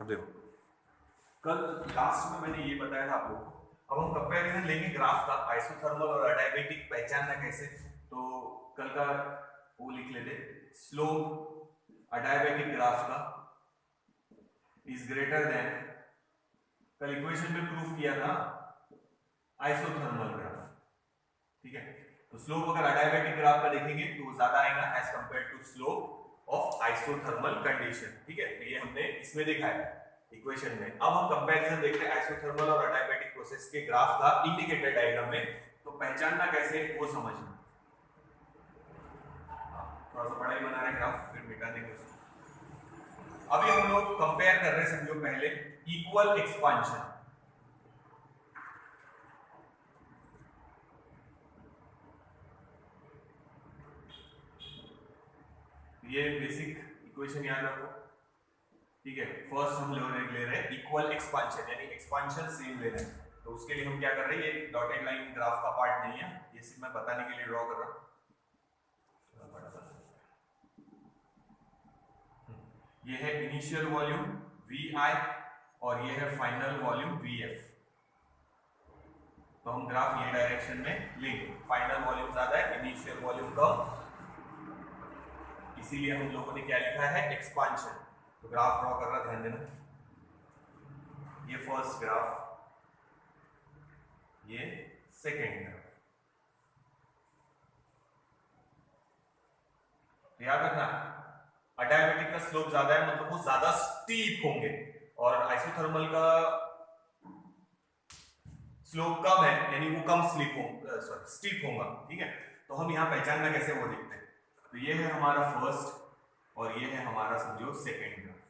अब देखो, कल लास्ट में मैंने ये बताया था आप लोगों को। अब हम कंपैरिजन लेंगे ग्राफ का, आइसोथर्मल और अडायबेटिक पहचानना कैसे। तो कल का वो लिख लेते, स्लोप अडायबेटिक ग्राफ का इज ग्रेटर देन, कल इक्वेशन में प्रूफ किया था आइसोथर्मल ग्राफ, ठीक है। तो स्लोप अगर अडायबेटिक ग्राफ का देखेंगे तो वो ज्यादा आएगा as compare to slope of isothermal condition, ठीक है। तो ये हमने इसमें देखा है इक्वेशन में। अब हम कंपैरिजन देखते हैं आइसोथर्मल और अडायबेटिक प्रोसेस के ग्राफ का इंडिकेटर डायग्राम में। तो पहचानना कैसे वो समझना, थोड़ा सा बड़ा ही बना रहे ग्राफ, फिर मिटा देंगे उसको। अभी हम लोग कंपेयर कर रहे हैं, समझो पहले इक्वल एक्सपांशन, ये बेसिक इक्वेशन याद रखो, ठीक है। फर्स्ट हम ले रहे हैं इक्वल एक्सपांशन, यानी एक्सपांशन सेम ले रहे हैं। तो उसके लिए हम क्या कर रहे हैं, ये डॉटेड लाइन ग्राफ का पार्ट नहीं है, ये सिर्फ मैं बताने के लिए ड्रॉ कर रहा हूं। ये है इनिशियल वॉल्यूम VI और ये है फाइनल वॉल्यूम VF। तो हम ग्राफ ये डायरेक्शन में लेंगे, फाइनल वॉल्यूम ज्यादा है, इनिशियल वॉल्यूम कम, इसीलिए हम लोगों ने क्या लिखा है, एक्सपांशन। तो ग्राफ ड्रॉ कर रहा, ध्यान देना, ये फर्स्ट ग्राफ, ये सेकेंड ग्राफ। याद रखना अडायबेटिक का स्लोप ज्यादा है, मतलब वो ज्यादा स्टीप होंगे, और आइसोथर्मल का स्लोप कम है, यानी वो कम स्टीप होगा, ठीक है। तो हम यहाँ पहचानना कैसे वो देखते हैं। तो ये है हमारा फर्स्ट और ये है हमारा समझो सेकेंड ग्राफ।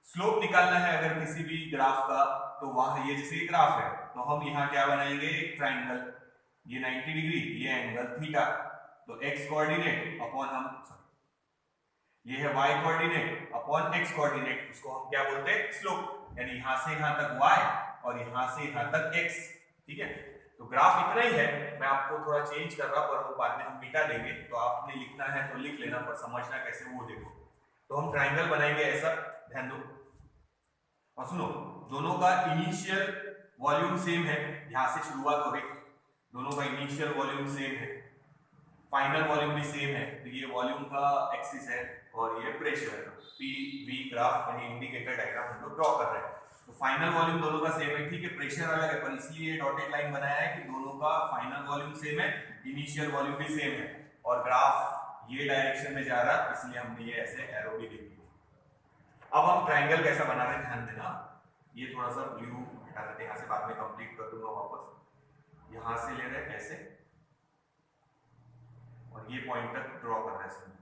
स्लोप निकालना है अगर किसी भी ग्राफ का, तो वहां ये जैसे ग्राफ है तो हम यहाँ क्या बनाएंगे, एक ट्राइंगल, ये 90 डिग्री, ये एंगल थीटा। तो x कोऑर्डिनेट अपॉन हम, ये है y coordinate upon x coordinate, उसको हम क्या बोलते हैं, स्लोप, यानी यहां से यहां तक y और यहां से यहां तक x, ठीक है। तो ग्राफ इतना ही है, मैं आपको थोड़ा चेंज कर रहा हूं, पर बाद में हम मिटा देंगे, तो आपने लिखना है तो लिख लेना, पर समझना कैसे वो देखो। तो हम ट्राइंगल बनाएंगे ऐसा, ध्यान दो और सुनो, दोनों का इनिशियल वॉल्यूम सेम है, यहां से शुरुआत हो रही, दोनों का इनिशियल वॉल्यूम सेम है, फाइनल वॉल्यूम भी सेम है। तो ये वॉल्यूम का एक्सिस है और ये प्रेशर है, PV ग्राफ यानी इंडिकेटर डायग्राम हम लोग ड्रॉ कर रहे हैं। तो फाइनल वॉल्यूम दोनों का सेम है, ठीक है, प्रेशर अलग है, पर इसलिए डॉटेड लाइन बनाया है कि दोनों का फाइनल वॉल्यूम सेम है, इनिशियल वॉल्यूम भी सेम है, और ग्राफ ये डायरेक्शन में जा रहा है, इसलिए हमने ये ऐसे एरो भी लिखी। अब हम ट्राइंगल कैसा बना रहे हैं, ध्यान देना, ये थोड़ा सा ब्लू हटा देते हैं, यहाँ से बाद में कंप्लीट कर दूंगा वापस। यहां से ले रहे हैं ऐसे और ये पॉइंट तक ड्रॉ कर रहे हैं,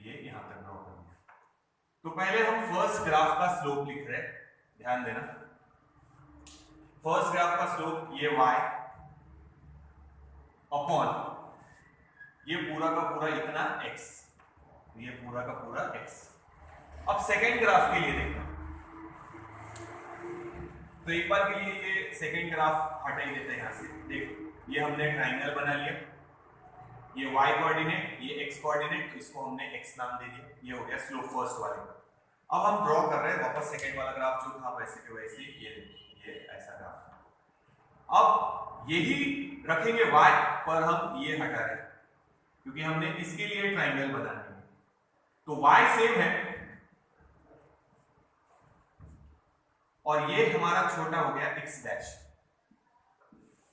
ये यहां तक ड्रॉ कर दिया। तो पहले हम फर्स्ट ग्राफ का स्लोप लिख रहे हैं, ध्यान देना, फर्स्ट ग्राफ का स्लोप ये y अपॉन ये पूरा का पूरा इतना x, ये पूरा का पूरा x। अब सेकेंड ग्राफ के लिए देखना, तो एक बार के लिए ये सेकेंड ग्राफ हटा ही देते हैं यहां से। देखो ये हमने ट्राइंगल बना लिया, ये y कोऑर्डिनेट, ये x कोऑर्डिनेट, तो इसको हमने x नाम दे दिया, ये हो गया स्लोप फर्स्ट वाले का। अब हम ड्रॉ कर रहे हैं वापस सेकेंड वाला ग्राफ जो था वैसे के वैसे, ये ऐसा ग्राफ। अब यही रखेंगे y, पर हम ये हटा रहे हैं क्योंकि हमने इसके लिए ट्राइंगल बनाना है। तो y सेम है और ये हमारा छोटा हो गया x डैश।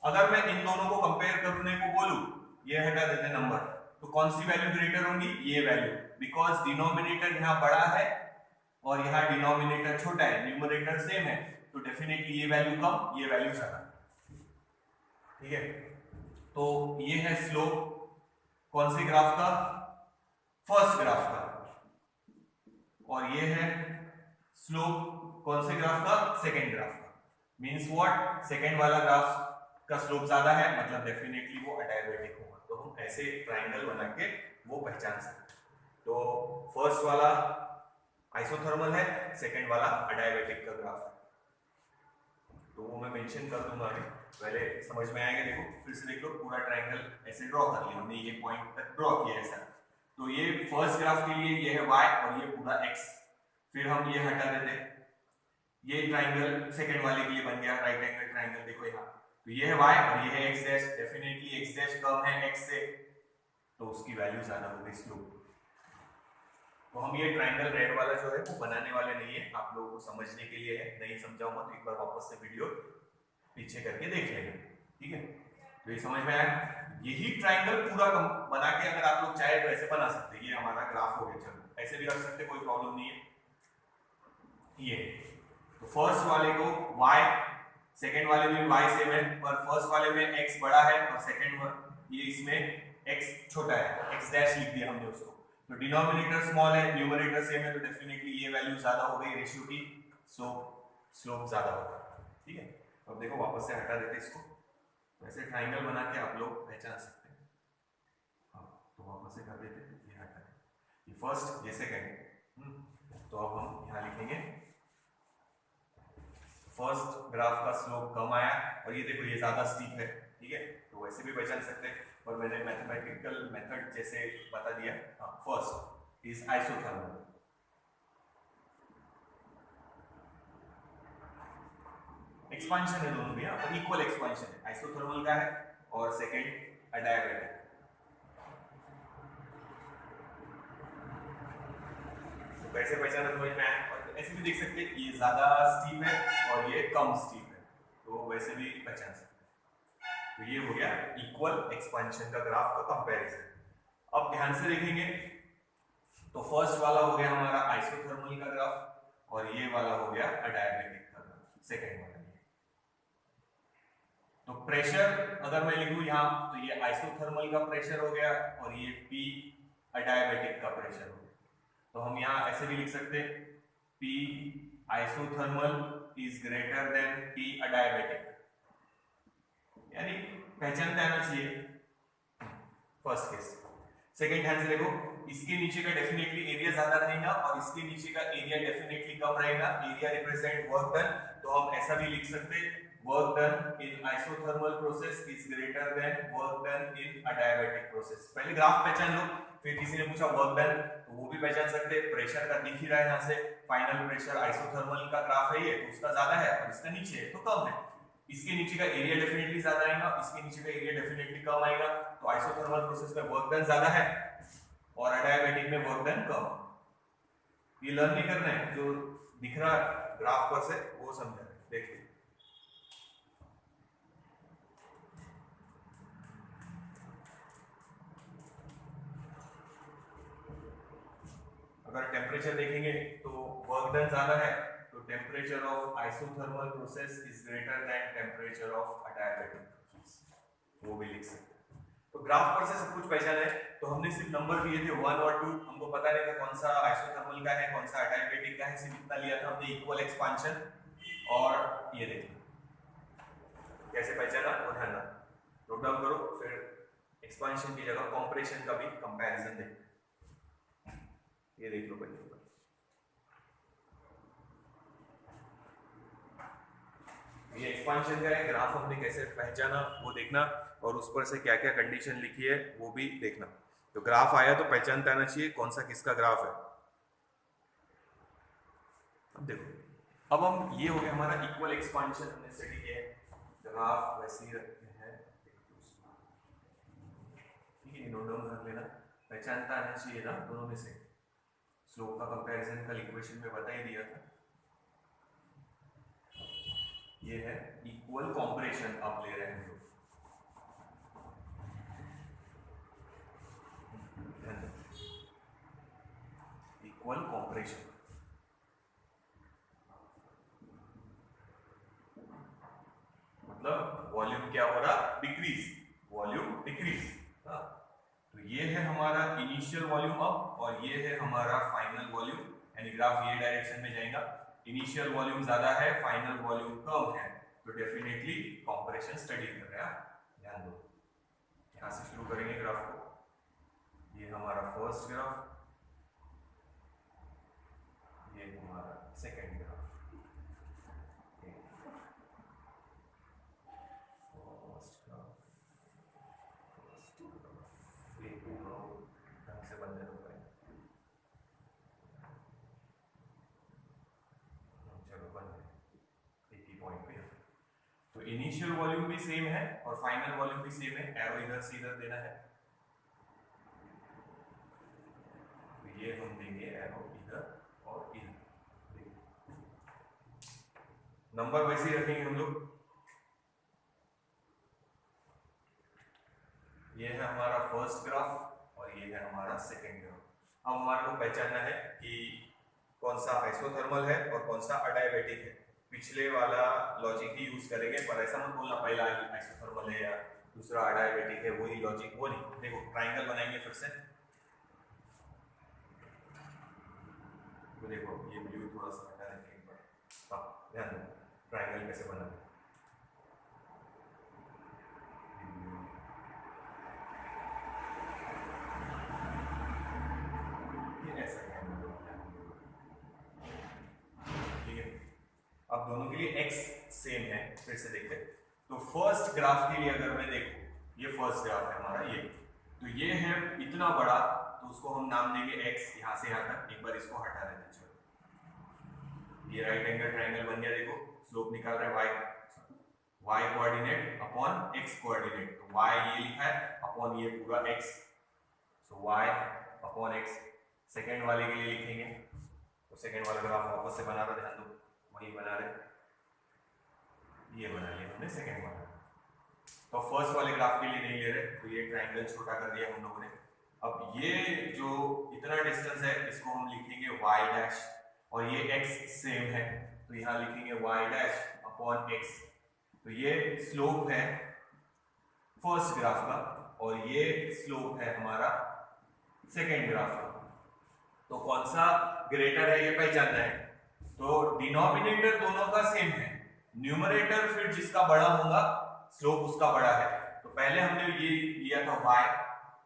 अगर मैं इन दोनों को कंपेयर करने को बोलूं, ये हटा देते नंबर, तो कौन सी वैल्यू ग्रेटर होंगी, ये वैल्यू, बिकॉज डिनोमिनेटर यहां बड़ा है और यहां डिनोमिनेटर छोटा है, न्यूमरेटर सेम है, तो डेफिनेटली ये वैल्यू कम, ये वैल्यू ज्यादा, ठीक है। तो ये है स्लोप कौन से ग्राफ का, फर्स्ट ग्राफ का, और ये है स्लोप कौन से ग्राफ का, सेकेंड ग्राफ का। मींस व्हाट, सेकेंड वाला ग्राफ का स्लोप ज्यादा है, मतलब डेफिनेटली वो अडायबेटिक होगा। तो हम ऐसे ट्राइंगल बना के वो पहचान सकते हैं। तो फर्स्ट वाला आइसोथर्मल है, सेकेंड वाला अडायबेटिक का ग्राफ है, तो वो मैं मेंशन कर दूंगा आगे, पहले समझ में आएगा। देखो फिर से देख लो, पूरा ट्राइंगल ऐसे ड्रॉ कर लिया हमने, ये पॉइंट तक ड्रॉ किया ऐसा। तो ये फर्स्ट ग्राफ के लिए ये है y और ये पूरा x। फिर हम ये हटा देते हैं, ये ट्राइंगल सेकंड वाले के लिए बन गया राइट एंगल ट्राइंगल। देखो यहाँ तो ये है y और ये है x dash. Definitely x dash कम है x से, तो उसकी वैल्यू ज्यादा होगी स्लोप। तो हम ये ट्राइंगल रेड वाला जो है वो बनाने वाले नहीं है, आप लोगों को समझने के लिए है। नहीं समझाऊंगा तो एक बार वापस से वीडियो पीछे करके देख लेंगे, ठीक है। तो ये समझ में आया। यही ट्राइंगल पूरा बना के अगर आप लोग चाहे तो ऐसे बना सकते हैं। ये हमारा ग्राफ हो गया, चलो ऐसे भी रख सकते, कोई प्रॉब्लम नहीं है। ये तो फर्स्ट वाले को y, सेकंड वाले में y सेम है, पर फर्स्ट वाले में x बड़ा है और सेकंड ये इसमें x छोटा है, x डैश लिख दिया हमने उसको। तो डिनोमिनेटर स्मॉल है, न्यूमरेटर सेम है, तो डेफिनेटली ये वैल्यू ज्यादा हो गई रेशियो की, सो स्लोप ज्यादा होगा, ठीक है। अब देखो वापस से हटा देते इसको, वैसे ट्राइंगल बना के आप लोग पहचान सकते हैं। हाँ तो वापस से कर देते, ये हटा दें, ये फर्स्ट ये सेकंड। तो अब हम यहाँ लिखेंगे फर्स्ट ग्राफ का स्लोप कम आया और ये देखो ये ज्यादा स्टीप है, ठीक है। तो वैसे भी पहचान सकते हैं, और मैंने मैथमेटिकल मेथड जैसे बता दिया। फर्स्ट इज आइसोथर्मल, एक्सपांशन है दोनों भी, और इक्वल एक्सपांशन है, आइसोथर्मल का है और सेकंड अडायाबैटिक। तो कैसे पहचाना समझ में आया। और ऐसे भी देख सकते हैं ये ज्यादा स्टीप है और ये कम स्टीप है, तो वैसे भी पहचान सकते हैं। तो ये हो गया इक्वल एक्सपांशन का ग्राफ का कंपैरिजन। अब ध्यान से देखेंगे तो फर्स्ट वाला हो गया हमारा आइसोथर्मल का ग्राफ और ये वाला हो गया अडायाबैटिक का ग्राफ, सेकंड वाला। तो प्रेशर अगर मैं लिखूं यहाँ तो ये आइसोथर्मल का प्रेशर हो गया और ये P अडायाबैटिक का प्रेशर हो गया। तो हम यहाँ ऐसे भी लिख सकते हैं P isothermal is greater than P अडायाबैटिक, यानी पहचानते आना चाहिए फर्स्ट केस। सेकंड ध्यान से देखो, इसके नीचे का डेफिनेटली एरिया ज्यादा रहेगा और इसके नीचे का एरिया डेफिनेटली कम रहेगा। एरिया रिप्रेजेंट वर्क डन, तो हम ऐसा भी लिख सकते हैं work done in isothermal process is greater than work done in adiabatic process. पहले ग्राफ पहचान लो, फिर किसी ने पूछा वर्क डन तो वो भी पहचान सकते हैं। प्रेशर का दिख ही रहा है यहाँ से, फाइनल प्रेशर आइसोथर्मल का ग्राफ है ये, तो उसका ज्यादा है और इसका नीचे है तो कम है। इसके नीचे का एरिया डेफिनेटली ज्यादा आएगा, इसके नीचे का एरिया डेफिनेटली कम आएगा। तो आइसोथर्मल प्रोसेस में वर्क डन ज्यादा है और अडायाबैटिक में वर्क डन कम। ये लर्न नहीं करना है, जो दिख रहा ग्राफ पर से वो समझना है। देखिए अगर टेम्परेचर देखेंगे तो वर्क डन ज्यादा है, तो temperature of isothermal process is greater than temperature of adiabatic process, वो भी लिख सकते हैं। तो ग्राफ पर से सब कुछ पहचान है। तो हमने सिर्फ नंबर दिए थे 1 और 2, हमको पता नहीं था कौन सा आइसोथर्मल का है कौन सा अडायाबैटिक का है, सिर्फ इतना लिया था हमने इक्वल एक्सपांशन। और ये देखिए कैसे पहचाना वो ध्यान रखना, नोट डाउन करो, फिर एक्सपांशन की जगह कंप्रेशन का भी कंपैरिजन देखते हैं। ये देख लो पहले, ये एक्सपांशन का है, ग्राफ हमने कैसे पहचाना वो देखना, और उस पर से क्या क्या कंडीशन लिखी है वो भी देखना। तो ग्राफ आया तो पहचानते आना चाहिए कौन सा किसका ग्राफ है। अब देखो, अब हम ये हो गया हमारा इक्वल एक्सपांशन हमने स्टडी किया है, ग्राफ वैसे ही रखते हैं, ठीक है, नोट डाउन कर लेना, पहचानता आना चाहिए ना दोनों में से। स्लोप का कंपैरिजन कल इक्वेशन में बता ही दिया था। ये है इक्वल कॉम्प्रेशन आप ले रहे हैं लोग, इक्वल कॉम्प्रेशन मतलब वॉल्यूम क्या हो रहा, डिक्रीज, वॉल्यूम डिक्रीज। तो ये है हमारा इनिशियल वॉल्यूम अप और ये है हमारा फाइनल वॉल्यूम, यानी ग्राफ ये डायरेक्शन में जाएगा। इनिशियल वॉल्यूम ज्यादा है, फाइनल वॉल्यूम कम है, तो डेफिनेटली कंप्रेशन स्टडी कर रहा है, ध्यान दो। यहां से शुरू करेंगे ग्राफ को, ये हमारा फर्स्ट ग्राफ, ये हमारा सेकंड ग्राफ, बनने दो भाई, चलो बन गए एक ही पॉइंट पे। तो इनिशियल वॉल्यूम भी सेम है और फाइनल वॉल्यूम भी सेम है, एरो इधर से इधर देना है, तो ये हम देंगे एरो इधर और इधर, नंबर वैसे ही रखेंगे हम लोग। ये है हमारा फर्स्ट ग्राफ और ये है हमारा सेकेंड ग्राफ। अब हमारे को पहचानना है कि कौन सा आइसोथर्मल है और कौन सा अडायबेटिक है। पिछले वाला लॉजिक ही यूज करेंगे, पर ऐसा मत बोलना पहला आइसोथर्मल है या दूसरा अडायबेटिक है, वही लॉजिक वो नहीं। देखो ट्राइंगल बनाएंगे फिर से, तो देखो ये ब्लू थोड़ा सा हटा देंगे एक बार, हाँ ध्यान दो ट्राइंगल कैसे बनाना है। अब दोनों के लिए x सेम है, फिर से देखते हैं। तो फर्स्ट ग्राफ के लिए अगर मैं देखूं, ये फर्स्ट ग्राफ है हमारा, ये तो ये है इतना बड़ा, तो उसको हम नाम देंगे x, यहां से यहां तक। एक बार इसको हटा देते हैं, चलो ये राइट एंगल ट्रायंगल बन गया। देखो स्लोप निकाल रहे हैं y coordinate upon x coordinate, तो y ये लिखा है अपॉन ये पूरा x, सो y अपॉन x। सेकेंड वाले के लिए लिखेंगे, तो सेकेंड वाला ग्राफ वापस से बना रहा, ध्यान दो वही बना रहे, ये बना लिया हमने सेकेंड वाला। तो फर्स्ट वाले ग्राफ के लिए नहीं ले रहे, तो ये ट्रायंगल छोटा कर दिया हम लोगों ने। अब ये जो इतना डिस्टेंस है इसको हम लिखेंगे y डैश, और ये x सेम है तो यहाँ लिखेंगे y डैश अपॉन x। तो ये स्लोप है फर्स्ट ग्राफ का और ये स्लोप है हमारा सेकेंड ग्राफ का। तो कौन सा ग्रेटर है ये पहचानना है। तो डिनोमिनेटर दोनों का सेम है, न्यूमरेटर फिर जिसका बड़ा होगा स्लोप उसका बड़ा है। तो पहले हमने ये लिया था y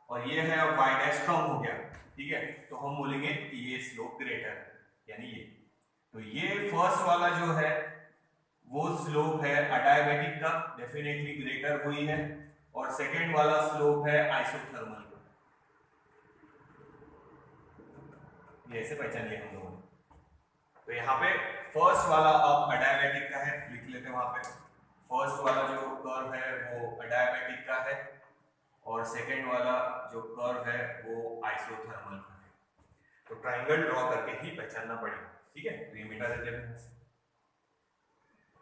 और ये है y डैश कम हो गया, ठीक है, तो हम बोलेंगे कि ये स्लोप ग्रेटर है, यानी ये। तो ये फर्स्ट वाला जो है वो स्लोप है अडायबेटिक का, डेफिनेटली ग्रेटर हुई है, और सेकेंड वाला स्लोप है आइसोथर्मल का। ये ऐसे पहचान लिया हम लोगों ने। तो यहाँ पे फर्स्ट वाला अब अडायबेटिक का है, लिख लेते हैं वहां पे। फर्स्ट वाला जो कर्व है वो अडायबेटिक का है और सेकेंड वाला जो कर्व है वो आइसोथर्मल का है। तो ट्राइंगल ड्रॉ करके ही पहचानना पड़ेगा, ठीक है। तो ये मिटा देते हैं,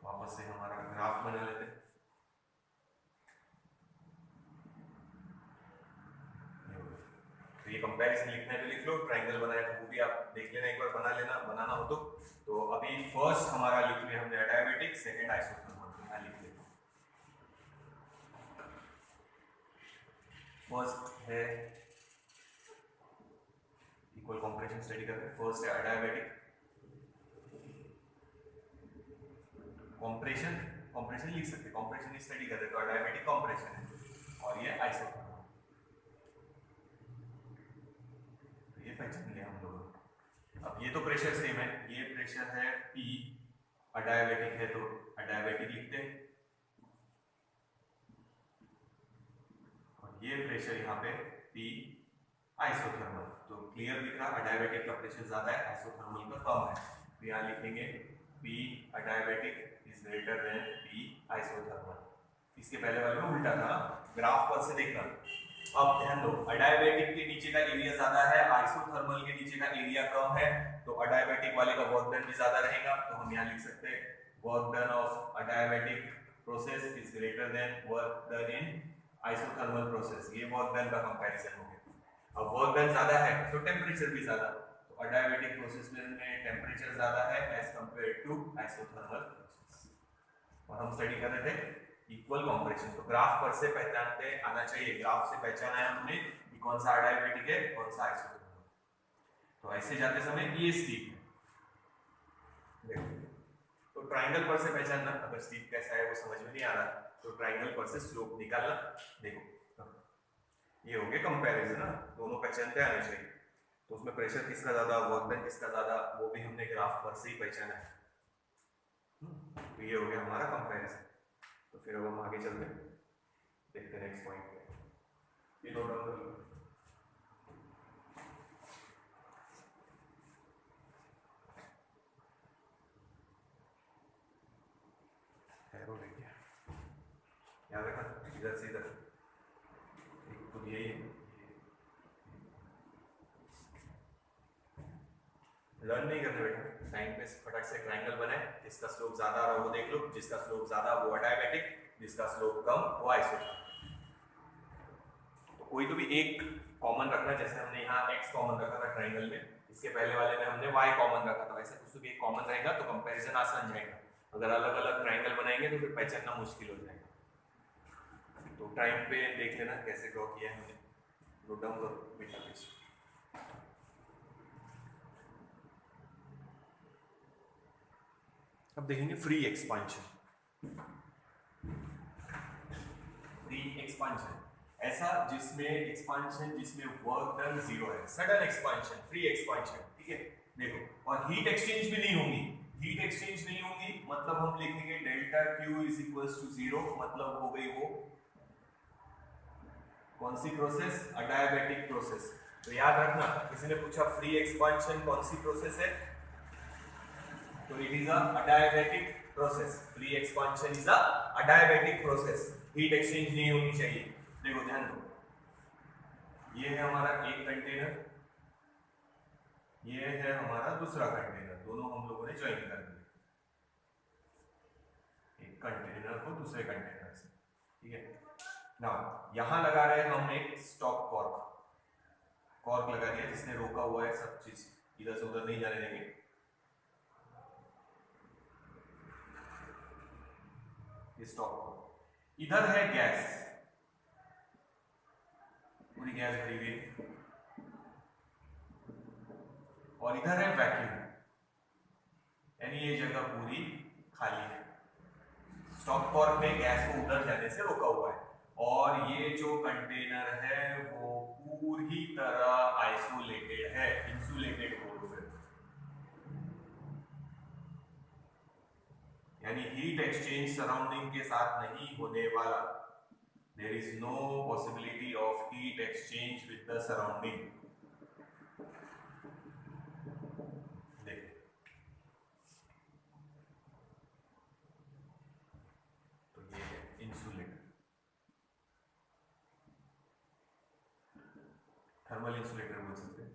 वापस से हमारा ग्राफ बना लेते हैं। तो ये कंपैरिजन लिखना है तो लिख लो, ट्रायंगल बनाया तो वो भी आप देख लेना एक बार, बना लेना, बनाना हो तो अभी फर्स्ट हमारा लिख लिया हमने अडायबेटिक, सेकंड आइसोथर्मल। यहाँ लिख लेते हैं, फर्स्ट है इक्वल कंप्रेशन स्टडी करते हैं। फर्स्ट है अडायबेटिक, कंप्रेशन लिख सकते हैं, कंप्रेशन की स्टडी करते हैं तो अडायबेटिक कंप्रेशन है, और ये आइसोथर्मल। ये पहचान लिया हम लोग। अब ये तो प्रेशर सेम है, ये प्रेशर है P, अडायबेटिक है तो अडायबेटिक लिखते हैं, और ये प्रेशर यहाँ पे P आइसोथर्मल। तो क्लियर दिख रहा, अडायबेटिक का प्रेशर ज्यादा है, आइसोथर्मल का कम है। तो यहाँ लिखेंगे P adiabatic is greater than P isothermal. इसके पहले वाले में उल्टा था, ग्राफ पर से देखना। अब ध्यान दो, अडायबेटिक के नीचे का एरिया ज्यादा है, आइसोथर्मल के नीचे का एरिया कम है, तो अडायबेटिक वाले का वर्क डन भी ज्यादा रहेगा। तो हम यहाँ लिख सकते हैं work done of adiabatic process is greater than work done in isothermal process. ये वर्क डन का कंपैरिजन हो गया। अब वर्क डन ज्यादा है तो टेम्परेचर भी ज्यादा, तो अडायबेटिक प्रोसेस में टेम्परेचर ज्यादा है as compare to isothermal process. और हम स्टडी कर रहे थे इक्वल कंप्रेशन। तो ग्राफ पर से पहचानते आना चाहिए, ग्राफ से पहचाना है हमने कि कौन सा अडायबेटिक है कौन सा आइसोथर्मल। तो ऐसे जाते समय ये स्टीप है, देखो तो ट्रायंगल पर से पहचानना, अगर स्टीप कैसा है वो समझ में नहीं आ रहा तो ट्रायंगल पर से स्लोप निकालना। देखो ये हो गया कंपैरिजन ना, दोनों पहचानते आने चाहिए। तो उसमें प्रेशर किसका ज्यादा, वर्क डन किसका ज्यादा, वो भी हमने ग्राफ पर से ही पहचाना है। तो ये हो गया हमारा कंपैरिजन। तो फिर अब हम आगे चलते हैं, देखते हैं नेक्स्ट पॉइंट पे। ये नोट डाउन कर लो। इधर से इधर, तो यही है। लर्न नहीं करना बेटा, टाइम पे फटाक से ट्रायंगल बनाए, जिसका स्लोप ज्यादा आ रहा वो देख लो, जिसका स्लोप ज्यादा वो अडायबैटिक, जिसका स्लोप कम वो आइसोट्रॉपिक। तो कोई तो भी एक कॉमन रखना, जैसे हमने यहाँ x कॉमन रखा था ट्रायंगल में, इसके पहले वाले में हमने y कॉमन रखा था, वैसे कुछ तो भी एक कॉमन रहेगा तो कंपैरिजन आसान जाएगा। अगर अलग अलग ट्रायंगल बनाएंगे तो फिर पहचानना मुश्किल हो जाएगा। तो टाइम पे देख लेना कैसे ड्रॉ किया है हमने, नोट डाउन करो बेटा प्लीज। अब देखेंगे फ्री एक्सपांशन। फ्री एक्सपांशन ऐसा जिसमें एक्सपांशन जिसमें वर्क डन जीरो है, सडन एक्सपांशन, फ्री एक्सपांशन, ठीक है। देखो, और हीट एक्सचेंज भी नहीं होंगी, हीट एक्सचेंज नहीं होंगी मतलब हम लिखेंगे delta Q is equals to zero, मतलब हो गई वो कौन सी प्रोसेस, अडायबैटिक प्रोसेस। तो याद रखना, किसी ने पूछा फ्री एक्सपांशन कौन सी प्रोसेस है, तो it is a adiabatic process. Free expansion is a adiabatic process, heat exchange नहीं होनी चाहिए। देखो ध्यान दो, ये है हमारा एक कंटेनर, ये है हमारा दूसरा कंटेनर, दोनों हम लोगों ने ज्वाइन कर दिए, एक कंटेनर को दूसरे कंटेनर से, ठीक है ना। यहां लगा रहे हैं हम एक स्टॉप कॉर्क, कॉर्क लगा दिया जिसने रोका हुआ है सब चीज, इधर से उधर नहीं जाने देंगे। स्टॉप, इधर है गैस, पूरी गैस भरी हुई, और इधर है वैक्यूम, यानी ये जगह पूरी खाली है। स्टॉप कॉर्क में गैस को उधर जाने से रोका हुआ है, और ये जो कंटेनर है वो पूरी तरह आइसोलेटेड है, इंसुलेटेड बोलो फिर, यानी हीट एक्सचेंज सराउंडिंग के साथ नहीं होने वाला। There is no possibility of heat exchange with the surrounding. देखो, तो ये है इंसुलेटर, थर्मल इंसुलेटर बोल सकते हैं।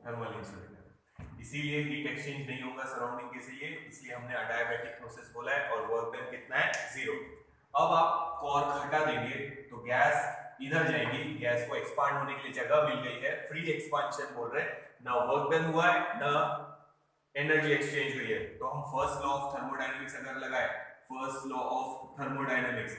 थर्मल इंसुलेटर, इसीलिए हीट एक्सचेंज नहीं होगा सराउंडिंग के लिए, इसलिए हमने अडायबैटिक प्रोसेस बोला है, और वर्क डन कितना है, जीरो। अब आप कॉर्क हटा देंगे तो गैस इधर जाएगी, गैस को एक्सपांड होने के लिए जगह मिल गई है, फ्री एक्सपांशन बोल रहे हैं, ना वर्क डन हुआ है ना एनर्जी एक्सचेंज हुई है। तो हम फर्स्ट लॉ ऑफ थर्मोडायनेमिक्स अगर लगाए, फर्स्ट लॉ ऑफ थर्मोडायनेमिक्स,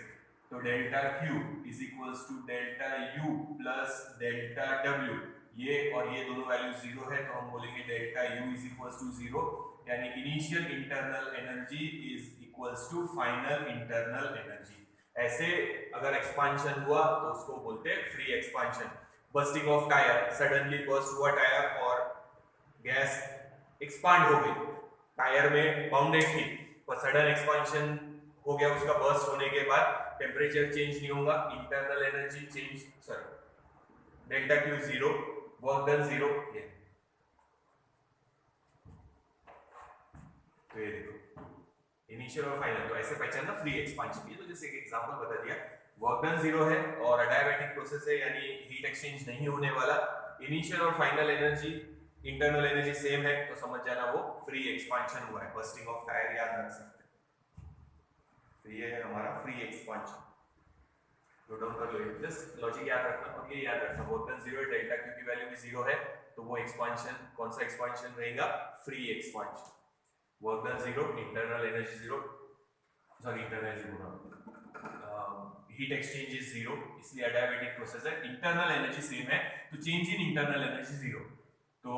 तो delta Q is equals to delta U plus delta W, ये और ये दोनों वैल्यू जीरो है, तो हम बोलेंगे delta you is equals to zero, यानी initial internal energy is equals to final internal energy. ऐसे अगर एक्सपांशन हुआ तो उसको बोलते हैं free expansion. Busting of tyre, suddenly burst हुआ टायर और गैस एक्सपांड हो गई, टायर में बाउंडेड थी, पर सडन एक्सपांशन हो गया, उसका बर्स्ट होने के बाद टेम्परेचर चेंज नहीं होगा, internal energy change, sorry delta Q zero, work done zero. तो ये देखो इनिशियल और फाइनल, तो ऐसे पहचानना फ्री एक्सपांशन। ये तो जैसे एक एग्जांपल बता दिया, वर्क डन जीरो है और अडायबैटिक प्रोसेस है, यानी हीट एक्सचेंज नहीं होने वाला, इनिशियल और final energy internal energy same है, तो समझ जाना वो फ्री एक्सपांशन हुआ है। बस्टिंग ऑफ टायर याद रख सकते हैं, तो ये है हमारा फ्री एक्सपांशन। नोट डाउन कर लो, जस्ट लॉजिक याद रखना, और ये याद रखना वर्क डन जीरो है, डेल्टा क्यू की वैल्यू भी जीरो है, तो वो एक्सपांशन कौन सा एक्सपांशन रहेगा, free expansion. Work done zero, internal energy zero, sorry internal energy बोला, हीट एक्सचेंज इज जीरो, इसलिए अडायबैटिक प्रोसेस है, इंटरनल एनर्जी सेम है, तो change in internal energy zero. तो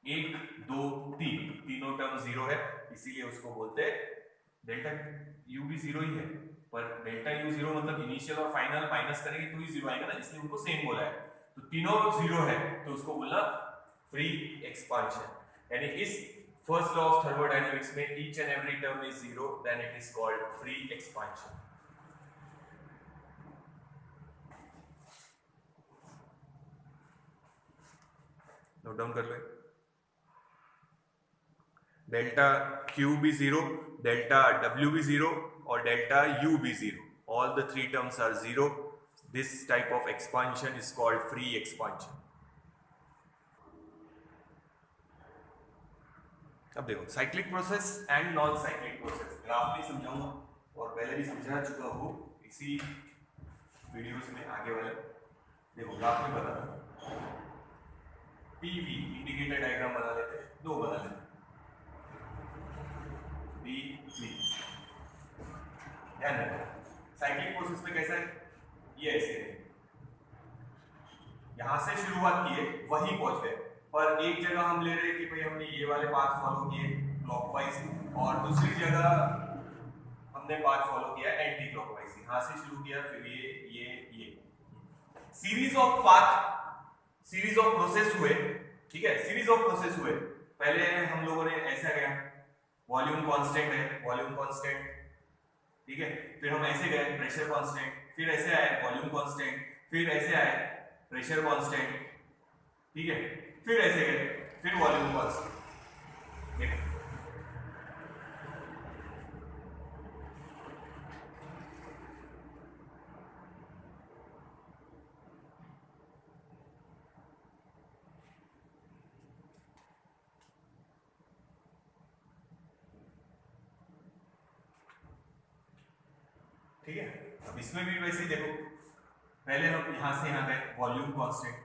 एक दो तीन, तीनों टर्म जीरो है, इसीलिए उसको बोलते हैं डेल्टा यू भी जीरो ही है, पर डेल्टा यू जीरो मतलब इनिशियल और फाइनल माइनस करेंगे तो ही जीरो आएगा ना, इसलिए उनको सेम बोला है। तो तीनों जीरो है तो उसको बोलना फ्री एक्सपांशन। यानी इस फर्स्ट लॉ ऑफ थर्मोडायनेमिक्स में each and every term is zero, then it is called free expansion. Note down कर लो। डेल्टा क्यू भी जीरो, डेल्टा डब्ल्यू भी जीरो और डेल्टा यू भी zero. All the three terms are zero. This type of expansion is called free expansion. अब देखो cyclic process and non cyclic process graph में समझाऊंगा और पहले भी समझा चुका हूँ इसी वीडियोस में आगे वाले. देखो ग्राफ में बता था पीवी इंडिकेटर डायग्राम बना लेते हैं, दो बना लेते हैं पीवी. ध्यान रखना साइक्लिक प्रोसेस में कैसा है, ये ऐसे है, यहां से शुरुआत की है वहीं पहुंच गए, पर एक जगह हम ले रहे हैं कि भाई हमने ये वाले पाथ फॉलो किए क्लॉकवाइज और दूसरी जगह हमने पाथ फॉलो किया एंटी क्लॉकवाइज. यहां से शुरू किया फिर ये series of path, series of process हुए. ठीक है, सीरीज ऑफ प्रोसेस हुए. पहले हम लोगों ने ऐसा गया, वॉल्यूम कांस्टेंट है, वॉल्यूम कांस्टेंट. ठीक है, फिर हम ऐसे गए प्रेशर कांस्टेंट, फिर ऐसे आए वॉल्यूम कांस्टेंट, फिर ऐसे आए प्रेशर कांस्टेंट. ठीक है, फिर ऐसे गए फिर वॉल्यूम कांस्टेंट. ठीक है, अब इसमें भी वैसे ही देखो, पहले हम यहां से यहां गए वॉल्यूम कांस्टेंट,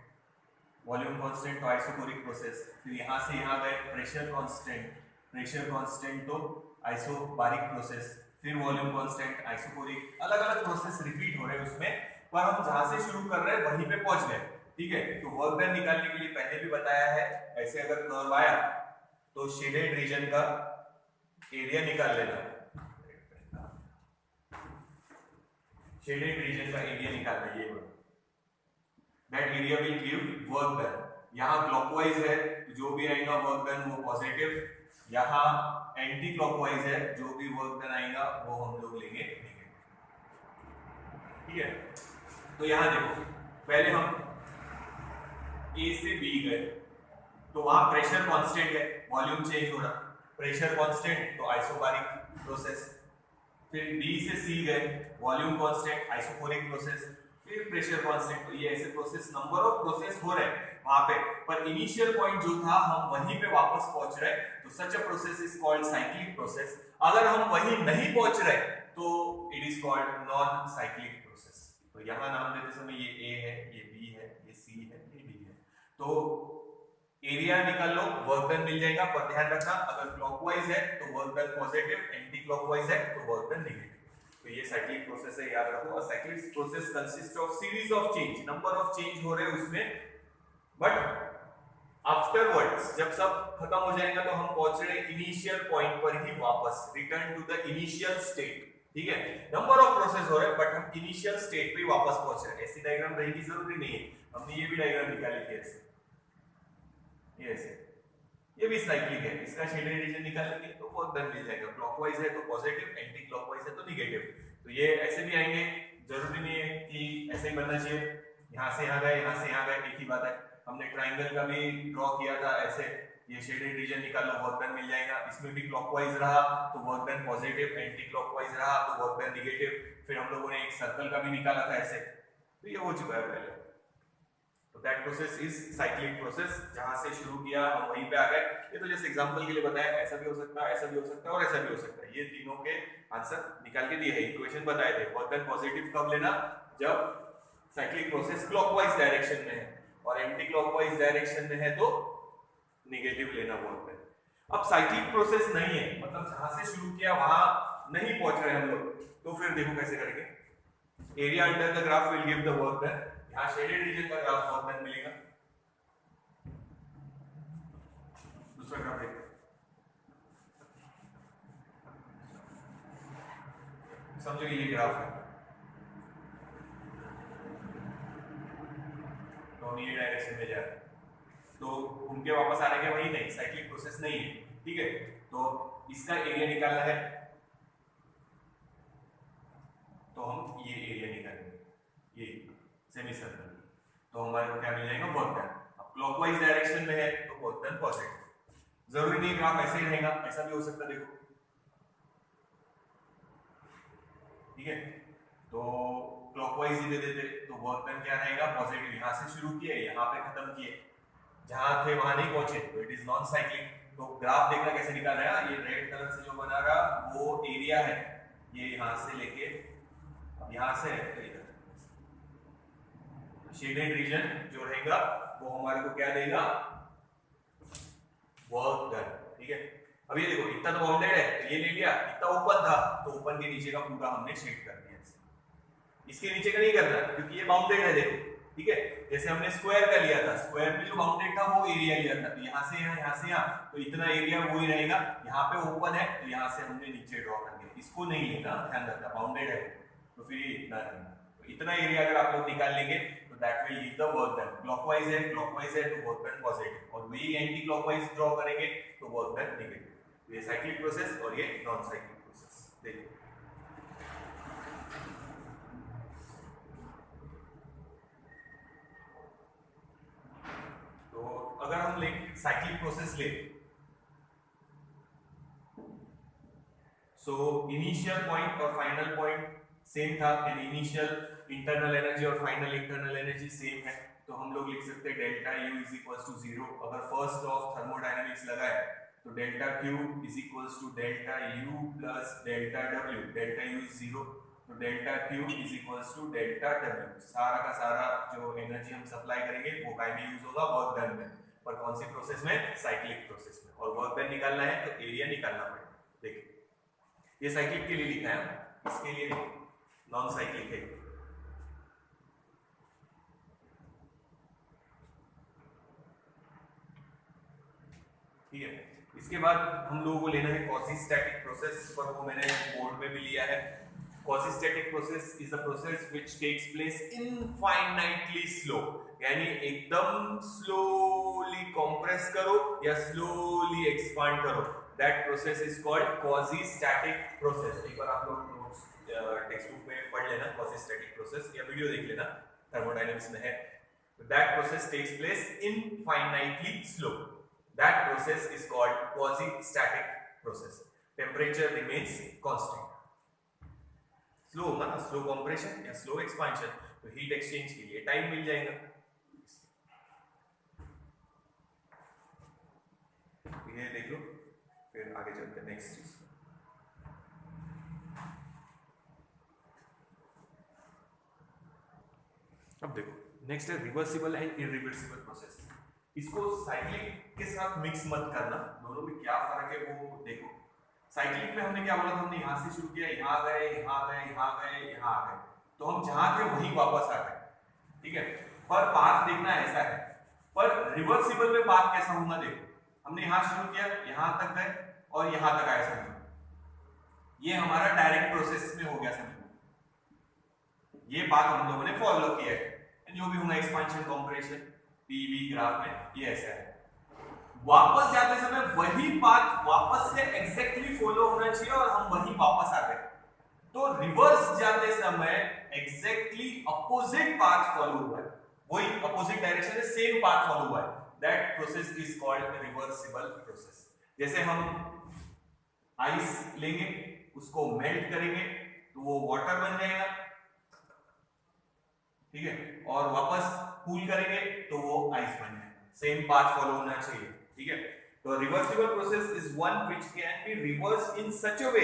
वॉल्यूम कांस्टेंट तो आइसोकोरिक प्रोसेस, फिर यहां से यहां गए प्रेशर कांस्टेंट, प्रेशर कांस्टेंट तो आइसोबारिक प्रोसेस, फिर वॉल्यूम कांस्टेंट आइसोकोरिक. अलग अलग प्रोसेस रिपीट हो रहे हैं उसमें, पर हम जहां से शुरू कर रहे हैं वहीं पे पहुंच गए. ठीक है, तो वर्क डन निकालने के लिए पहले भी बताया है, ऐसे अगर कर्व आया तो शेडेड रीजन का एरिया निकाल लेना. शेडेड रीजन का एरिया निकालना, ये that area will give work done. यहां क्लॉकवाइज है तो जो भी आएगा वर्क डन वो पॉजिटिव, यहां एंटी क्लॉकवाइज है जो भी वर्क डन आएगा वो हम लोग लेंगे नेगेटिव. ठीक है, तो यहां देखो पहले हम ए से बी गए तो वहां प्रेशर कांस्टेंट है, वॉल्यूम चेंज हो रहा, प्रेशर कांस्टेंट तो आइसोबारिक प्रोसेस. फिर बी से सी गए वॉल्यूम कांस्टेंट आइसोकोरिक प्रोसेस, फिर प्रेशर कांस्टेंट. तो ये ऐसे प्रोसेस, नंबर ऑफ प्रोसेस हो रहे हैं वहां पे, पर इनिशियल पॉइंट जो था हम वहीं पे वापस पहुंच रहे. तो such a process is called cyclic process. अगर हम वहीं नहीं पहुंच रहे तो it is called non cyclic process. तो यहां नाम देते समय ये ए है, ये बी है, ये सी है, ये डी है. तो एरिया निकाल लो, वर्क डन मिल जाएगा, पर ध्यान रखना अगर क्लॉकवाइज है तो work done positive, anti clockwise है तो वर्क डन नेगेटिव. तो ये साइक्लिक प्रोसेस है, याद रखो. A cyclic process consist of series of change, number of change हो रहे हैं उसमें, बट आफ्टरवर्ड्स जब सब खत्म हो जाएगा तो हम पहुंच रहे इनिशियल पॉइंट पर ही वापस, return to the initial state. ठीक है, नंबर ऑफ प्रोसेस हो रहे हैं बट हम इनिशियल स्टेट पे वापस पहुंच रहे हैं. ऐसी डायग्राम रहने की जरूरी नहीं है, हमने ये भी डायग्राम निकाली थी ऐसे, ये ऐसे, ये भी साइक्लिक है. इसका शेडेड रीजन निकालेंगे तो वर्क डन मिल जाएगा. क्लॉकवाइज है तो पॉजिटिव, एंटी क्लॉकवाइज है तो नेगेटिव. तो ये ऐसे भी आएंगे, जरूरी नहीं है कि ऐसे ही बनना चाहिए. यहां से यहां गए, यहां से यहां गए, एक ही बात है. हमने ट्रायंगल का भी ड्रॉ किया था ऐसे, ये शेडेड रीजन निकाल लो वर्क डन मिल जाएगा. इसमें भी क्लॉकवाइज रहा तो work done positive, anti clockwise रहा तो वर्क डन नेगेटिव. फिर हम लोगों ने एक सर्कल का भी निकाला था ऐसे. तो ये हो चुका है पहले. तो that process is cyclic process. जहां से शुरू किया हम वहीं पे आ गए. ये तो जैसे एग्जांपल के लिए बताया, ऐसा भी हो सकता है, ऐसा भी हो सकता है और ऐसा भी हो सकता है. ये तीनों के आंसर निकाल के दिए हैं, इक्वेशन बताए थे. वर्क डन पॉजिटिव कब लेना, जब साइक्लिक प्रोसेस क्लॉकवाइज डायरेक्शन में है, और एंटी क्लॉकवाइज डायरेक्शन में है तो नेगेटिव लेना वर्क डन. अब साइक्लिक प्रोसेस नहीं है, मतलब जहां से शुरू किया वहां नहीं पहुंच रहे हम लोग, तो फिर देखो कैसे करेंगे. Area under the graph will give the work done. यहां शेडेड रीजन का ग्राफ वर्क डन मिलेगा. दूसरा ग्राफ देखो, समझो ये ग्राफ है तो हम ये डायरेक्शन में जा रहे हैं, तो उनके वापस आने के वही नहीं, साइक्लिक प्रोसेस नहीं है. ठीक है, तो इसका एरिया निकालना है तो हम ये एरिया निकालेंगे, ये सेमी सर्कल. तो हमारे को क्या मिल जाएगा, वर्क डन. अब क्लॉकवाइज डायरेक्शन में है तो वर्क डन पॉजिटिव. जरूरी नहीं ग्राफ ऐसे ही रहेगा, ऐसा भी हो सकता है, देखो ठीक है। तो क्लॉकवाइज ही दे देते तो वर्क डन क्या रहेगा, पॉजिटिव। यहां से शुरू किए, यहां पे खत्म किए, जहां थे वहां नहीं पहुंचे, तो इट इज नॉन साइक्लिक। तो ग्राफ देखना कैसे निकाल रहा है, ये रेड कलर से जो बना रहा वो एरिया है, ये यहां से लेके यहां से शेडेड रीजन जो रहेगा वो हमारे को क्या देगा, वर्क डन, ठीक है। अब ये देखो इतना तो बाउंडेड है, तो ये ले लिया, इतना ओपन था तो ओपन के नीचे का पूरा हमने शेड कर दिया, इसके नीचे का नहीं करना क्योंकि ये बाउंडेड है, देखो ठीक है। जैसे हमने स्क्वायर का लिया था, स्क्वायर में जो बाउंडेड था वो एरिया लिया था, तो यहां से यहां से यहां, तो इतना एरिया वो ही रहेगा। यहां पे ओपन है तो यहां से हमने नीचे ड्रॉ कर दिया, इसको नहीं लेना, ध्यान रखना बाउंडेड है तो फिर ये इतना नहीं, तो इतना एरिया अगर आप लोग निकाल लेंगे तो that will leave the work done. Clockwise है तो वर्क डन पॉजिटिव, और वही एंटी क्लॉकवाइज ड्रॉ करेंगे तो वर्क डन नेगेटिव। ये साइक्लिक प्रोसेस और ये नॉन साइक्लिक प्रोसेस, देखिए अगर हम ले साइक्लिक प्रोसेस ले, सो इनिशियल पॉइंट और फाइनल पॉइंट सेम था, एंड इनिशियल इंटरनल एनर्जी और फाइनल इंटरनल एनर्जी सेम है, तो हम लोग लिख सकते हैं delta you is equals to 0। अगर फर्स्ट लॉ ऑफ थर्मोडायनामिक्स लगाए तो delta Q is equals to delta U plus delta W, delta you is 0 तो delta Q is equals to delta W. सारा का सारा जो एनर्जी हम सप्लाई करेंगे वो काय में यूज होगा, वर्क डन में, पर कौन सी प्रोसेस में, साइक्लिक प्रोसेस में। और वर्क डन निकालना है तो एरिया निकालना पड़ेगा। देखिए ये साइक्लिक के लिए लिखा है, इसके लिए नहीं, नॉन साइक्लिक है। ठीक है, इसके बाद हम लोगों को लेना है क्वासी-स्टैटिक प्रोसेस, पर वो मैंने बोर्ड में भी लिया है। Quasi static process is a process which takes place infinitely slow, यानी एकदम स्लोली कंप्रेस करो या स्लोली एक्सपांड करो, that process is called quasi static process. एक बार आप लोग नोट्स टेक्स्ट बुक में पढ़ लेना क्वासी-स्टैटिक प्रोसेस, या वीडियो देख लेना, थर्मोडायनामिक्स में है। That process takes place infinitely slow, that process is called quasi-static process. Temperature remains constant. Slow होगा ना, slow compression या slow expansion, तो heat exchange के लिए टाइम मिल जाएगा। ये देख लो, फिर आगे चलते हैं नेक्स्ट चीज। अब देखो नेक्स्ट है रिवर्सिबल एंड इरिवर्सिबल प्रोसेस। इसको साइक्लिक के साथ मिक्स मत करना, दोनों में क्या फर्क है वो देखो। साइक्लिक में हमने क्या बोला था, हमने यहां से शुरू किया, यहां गए यहां गए यहां गए यहां आ गए, तो हम जहां थे वहीं वापस आ गए, ठीक है। पर पाथ देखना ऐसा है, पर रिवर्सिबल में पाथ कैसा होगा देखो, हमने यहां शुरू किया, यहां तक गए और यहां तक आए, समझो ये हमारा डायरेक्ट प्रोसेस में हो गया, समझो ये पाथ हम लोगों ने फॉलो किया है, जो भी होगा एक्सपेंशन कंप्रेशन पीवी ग्राफ में ये ऐसा है। वापस जाते समय वही पाथ वापस से एग्जैक्टली फॉलो होना चाहिए और हम वही वापस आ गए, तो रिवर्स जाते समय एग्जैक्टली अपोजिट पाथ फॉलो हुआ है, वही अपोजिट डायरेक्शन में सेम पाथ फॉलो हुआ है, that process is called reversible process. जैसे हम आइस लेंगे, उसको मेल्ट करेंगे तो वो वाटर बन जाएगा, ठीक है, और वापस कूल करेंगे तो वो आइस बन जाएगा, सेम पाथ फॉलो होना चाहिए, ठीक है। तो reversible process is one which can be reversed in such a way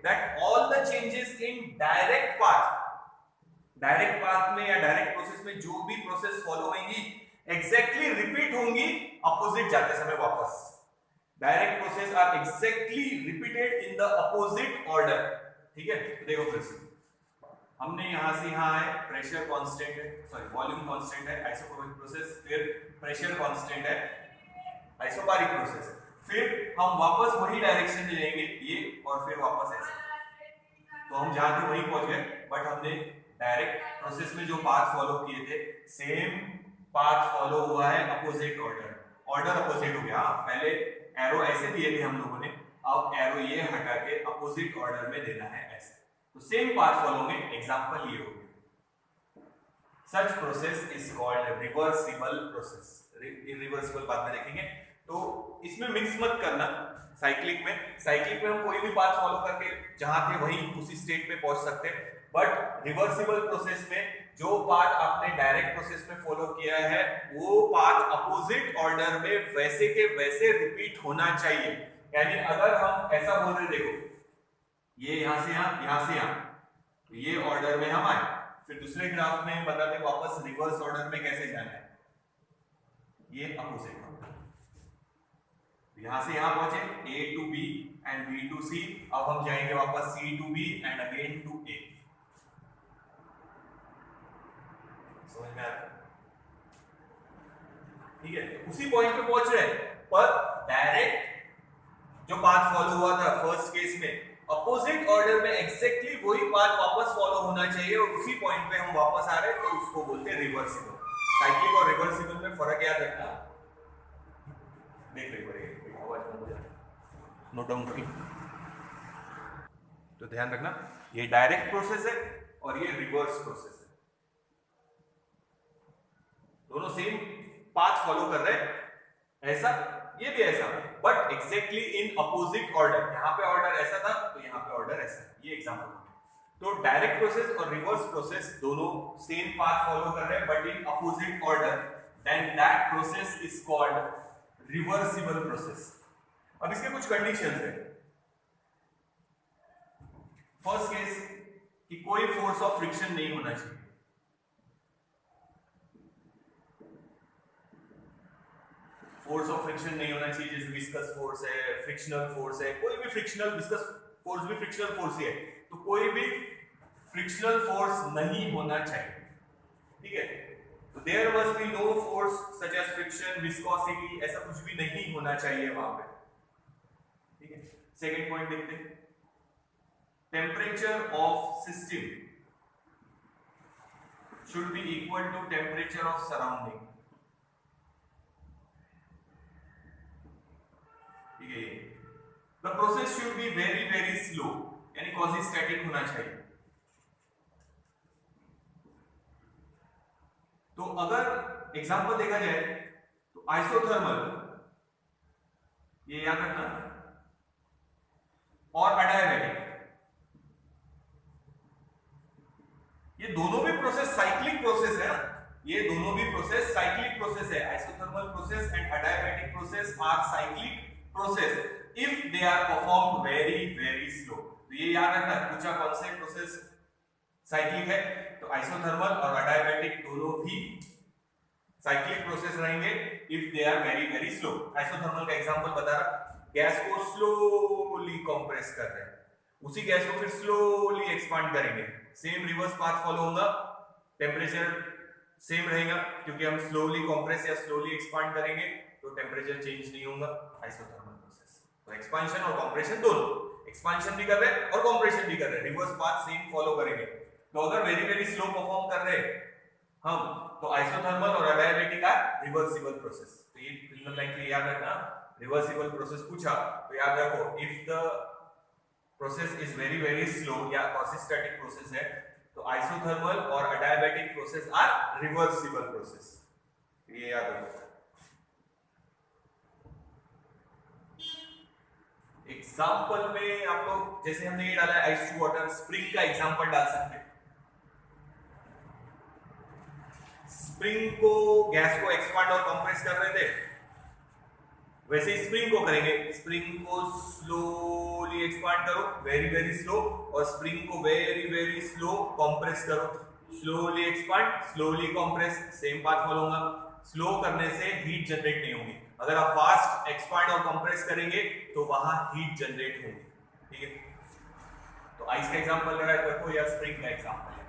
that all the changes in direct path में या डायरेक्ट प्रोसेस में जो भी प्रोसेस फॉलो होंगी एग्जैक्टली रिपीट होंगी अपोजिट जाते समय वापस। Direct process are exactly repeated in the opposite order, ठीक है। तो देखो फिर से हमने यहां से यहां आए, प्रेशर कांस्टेंट है, सॉरी वॉल्यूम कांस्टेंट है, आइसोकोरिक प्रोसेस, फिर प्रेशर कांस्टेंट है, आइसोबारिक प्रोसेस, फिर हम वापस वही डायरेक्शन में जाएंगे ये, और फिर वापस ऐसे, तो हम जहां थे वहीं पहुंच गए, बट हमने डायरेक्ट प्रोसेस में जो पाथ फॉलो किए थे सेम पाथ फॉलो हुआ है, अपोजिट ऑर्डर अपोजिट हो गया। पहले एरो ऐसे दिए थे हम लोगों ने, अब एरो ये हटा के अपोजिट ऑर्डर में देना है ऐसे, तो सेम पाथ फॉलो में, एग्जांपल ये हो गया। सच process is called reversible process, irreversible बाद में देखेंगे। तो इसमें मिक्स मत करना। साइक्लिक में हम कोई भी पाथ फॉलो करके जहां थे वहीं उसी स्टेट पे पहुंच सकते हैं, बट रिवर्सिबल प्रोसेस में जो पाथ आपने डायरेक्ट प्रोसेस में फॉलो किया है वो पाथ अपोजिट ऑर्डर में वैसे के वैसे रिपीट होना चाहिए। यानी अगर हम ऐसा बोल रहे, देखो ये यहां से यहां तो ये ऑर्डर में हम आए, फिर दूसरे ग्राफ में बताते वापस रिवर्स ऑर्डर में कैसे जाना है, ये अपोजिट यहां से यहां पहुंचे A to B and B to C, अब हम जाएंगे वापस C to B and again to A। समझ में आ रहा है? ठीक है, तो उसी पॉइंट पे पहुंच रहे हैं, पर डायरेक्ट जो पाथ फॉलो हुआ था फर्स्ट केस में अपोजिट ऑर्डर में एग्जैक्टली वही पाथ वापस फॉलो होना चाहिए, और उसी पॉइंट पे हम वापस आ रहे हैं, तो उसको बोलते हैं रिवर्सिबल। साइक्लिक और रिवर्सिबल में फर्क याद रखना, देख ले पड़ेगा, नोट डाउन कर लो। तो ध्यान रखना ये डायरेक्ट प्रोसेस है और ये रिवर्स प्रोसेस है, दोनों सेम पाथ फॉलो कर रहे हैं, ऐसा ये भी ऐसा, but exactly in opposite order. यहां पे ऑर्डर ऐसा था तो यहां पे ऑर्डर ऐसा, ये एग्जांपल। तो डायरेक्ट प्रोसेस और रिवर्स प्रोसेस दोनों सेम पाथ फॉलो कर रहे हैं but in opposite order, then that process is called reversible process. अब इसके कुछ कंडीशंस है। फर्स्ट केस कि कोई फोर्स ऑफ फ्रिक्शन नहीं होना चाहिए, फोर्स ऑफ फ्रिक्शन नहीं होना चाहिए, जैसे विस्कस फोर्स है, फ्रिक्शनल फोर्स है, कोई भी फ्रिक्शनल, विस्कस फोर्स भी फ्रिक्शनल फोर्स ही है, तो कोई भी फ्रिक्शनल फोर्स नहीं होना चाहिए। ठीक है, तो there must be no force such as friction, viscosity, ऐसा कुछ भी नहीं होना चाहिए वहां पे। ठीक है, सेकंड पॉइंट देखते हैं, temperature of system should be equal to temperature of surrounding. ठीक है, the process should be very very slow, यानी क्वासी स्टैटिक होना चाहिए। तो अगर एग्जांपल देखा जाए तो आइसोथर्मल, ये याद रखना, और अडायाबैटिक, ये दोनों भी प्रोसेस साइक्लिक प्रोसेस है ना, ये दोनों भी प्रोसेस साइक्लिक प्रोसेस है। Isothermal process and adiabatic process are cyclic process if they are performed very very slow. तो ये याद रखना, पूछा कौन से प्रोसेस साइक्लिक है, तो आइसोथर्मल और अडायाबैटिक दोनों भी साइक्लिक प्रोसेस रहेंगे if they are very very slow. Isothermal का एग्जांपल बता रहा, गैस को स्लोली कंप्रेस कर रहे हैं, उसी गैस को फिर स्लोली एक्सपांड करेंगे, सेम रिवर्स पाथ फॉलो होगा, टेम्परेचर सेम रहेगा, क्योंकि हम स्लोली कंप्रेस या स्लोली एक्सपांड करेंगे तो टेम्परेचर चेंज नहीं होगा। आइसोथर्मल प्रोसेस, तो एक्सपांशन और कंप्रेशन दोनों, एक्सपांशन भी कर रहे हैं और कंप्रेशन भी कर रहे हैं, रिवर्स पाथ सेम फॉलो करेंगे। तो अगर वेरी वेरी स्लो परफॉर्म कर रहे हैं हम, तो आइसोथर्मल और अडायाबैटिक आर रिवर्सिबल प्रोसेस। तो ये फिल्म लाइन के याद रखना, रिवर्सिबल प्रोसेस पूछा तो याद रखो, if the process is very very slow या क्वासी स्टैटिक प्रोसेस है, तो आइसोथर्मल और अडायाबैटिक प्रोसेस आर रिवर्सिबल प्रोसेस, ये याद रखो। एग्जांपल में आप लोग, जैसे हमने ये डाला है आइस टू वाटर, स्प्रिंग का एग्जांपल डाल सकते हैं। स्प्रिंग को, गैस को एक्सपांड और कंप्रेस कर रहे थे, वैसे ही स्प्रिंग को करेंगे, स्प्रिंग को स्लोली एक्सपांड करो वेरी वेरी स्लो, और स्प्रिंग को वेरी वेरी स्लो कंप्रेस करो, slowly expand slowly compress, same path follow होगा। स्लो करने से हीट जनरेट नहीं होगी, अगर आप फास्ट एक्सपांड और कंप्रेस करेंगे तो वहां हीट जनरेट होगी। ठीक है, तो आइस का एग्जांपल ले रहा है देखो, या स्प्रिंग का एग्जांपल है,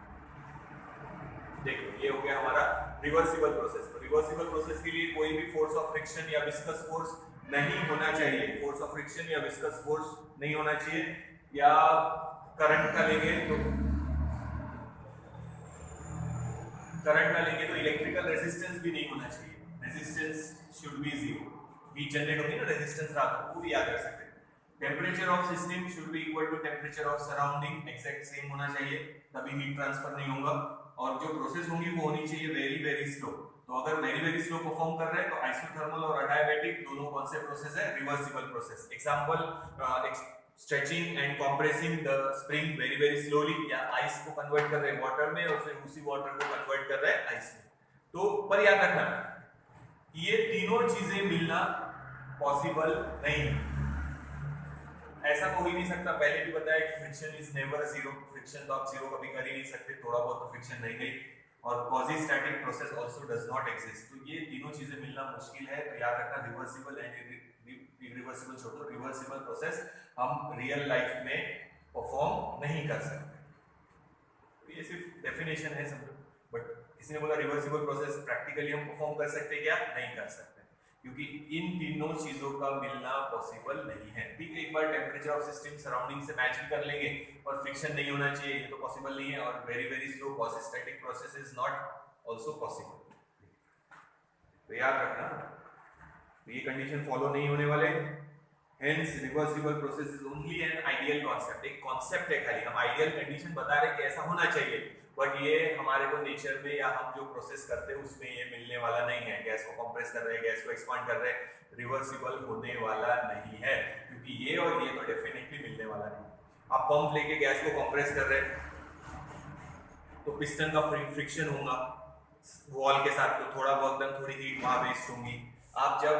देखो ये हो गया हमारा रिवर्सिबल प्रोसेस। तो रिवर्सिबल प्रोसेस के लिए कोई भी फोर्स ऑफ फ्रिक्शन या विस्कस फोर्स नहीं होना चाहिए, फोर्स ऑफ फ्रिक्शन या विस्कस फोर्स नहीं होना चाहिए, या करंट का लेंगे तो इलेक्ट्रिकल रेजिस्टेंस भी नहीं होना चाहिए, resistance should be zero, heat generate होगी ना रेजिस्टेंस रहा तो वो भी याद रख सकते हैं। Temperature of system should be equal to temperature of surrounding, exact same होना चाहिए, तभी हीट ट्रांसफर नहीं होगा, और जो प्रोसेस होंगी वो होनी चाहिए वेरी वेरी स्लो। तो अगर वेरी वेरी स्लो परफॉर्म कर रहे हैं तो आइसोथर्मल और अडायाबैटिक दोनों कौन से प्रोसेस है? Reversible process. Example stretching and compressing the spring very very slowly, या आइस को कन्वर्ट कर रहे हैं वाटर में और फिर उसी वाटर को कन्वर्ट कर रहे हैं आइस में। तो पर याद रखना ये तीनों चीजें मिलना पॉसिबल नहीं है, ऐसा हो ही नहीं सकता। पहले भी बताया कि friction is never zero, friction तो आप जीरो कभी कर ही नहीं सकते, थोड़ा बहुत तो फ्रिक्शन रहेगा ही, और quasi-static process also does not exist. तो ये तीनों चीजें मिलना मुश्किल है। तो याद रखना रिवर्सिबल एंड इरिवर्सिबल छोड़ो, रिवर्सिबल प्रोसेस हम रियल लाइफ में परफॉर्म नहीं कर सकते। तो ये सिर्फ डेफिनेशन है समझो, बट किसी ने बोला रिवर्सिबल प्रोसेस प्रैक्टिकली हम परफॉर्म कर सकते हैं क्या? नहीं कर सकते, क्योंकि इन तीनों चीजों का मिलना पॉसिबल नहीं है। ठीक है, एक बार टेम्परेचर ऑफ सिस्टम सराउंडिंग से मैच भी कर लेंगे और फ्रिक्शन नहीं होना चाहिए, ये तो पॉसिबल नहीं है, और very very slow quasi-static process is not also possible. तो याद रखना तो ये कंडीशन फॉलो नहीं होने वाले, hence reversible process is only an ideal concept. एक कॉन्सेप्ट है खाली, हम आइडियल कंडीशन बता रहे कि ऐसा होना चाहिए, बट ये हमारे को नेचर में या हम जो प्रोसेस करते हैं उसमें ये मिलने वाला नहीं है। गैस को कंप्रेस कर रहे हैं, गैस को एक्सपांड कर रहे हैं, रिवर्सिबल होने वाला नहीं है, क्योंकि ये और ये तो डेफिनेटली मिलने वाला नहीं। आप पंप लेके गैस को कंप्रेस कर रहे हैं तो पिस्टन का फ्रिक्शन होगा वॉल के साथ, तो थोड़ा बहुत दम थोड़ी हीट वहां वेस्ट होगी। आप जब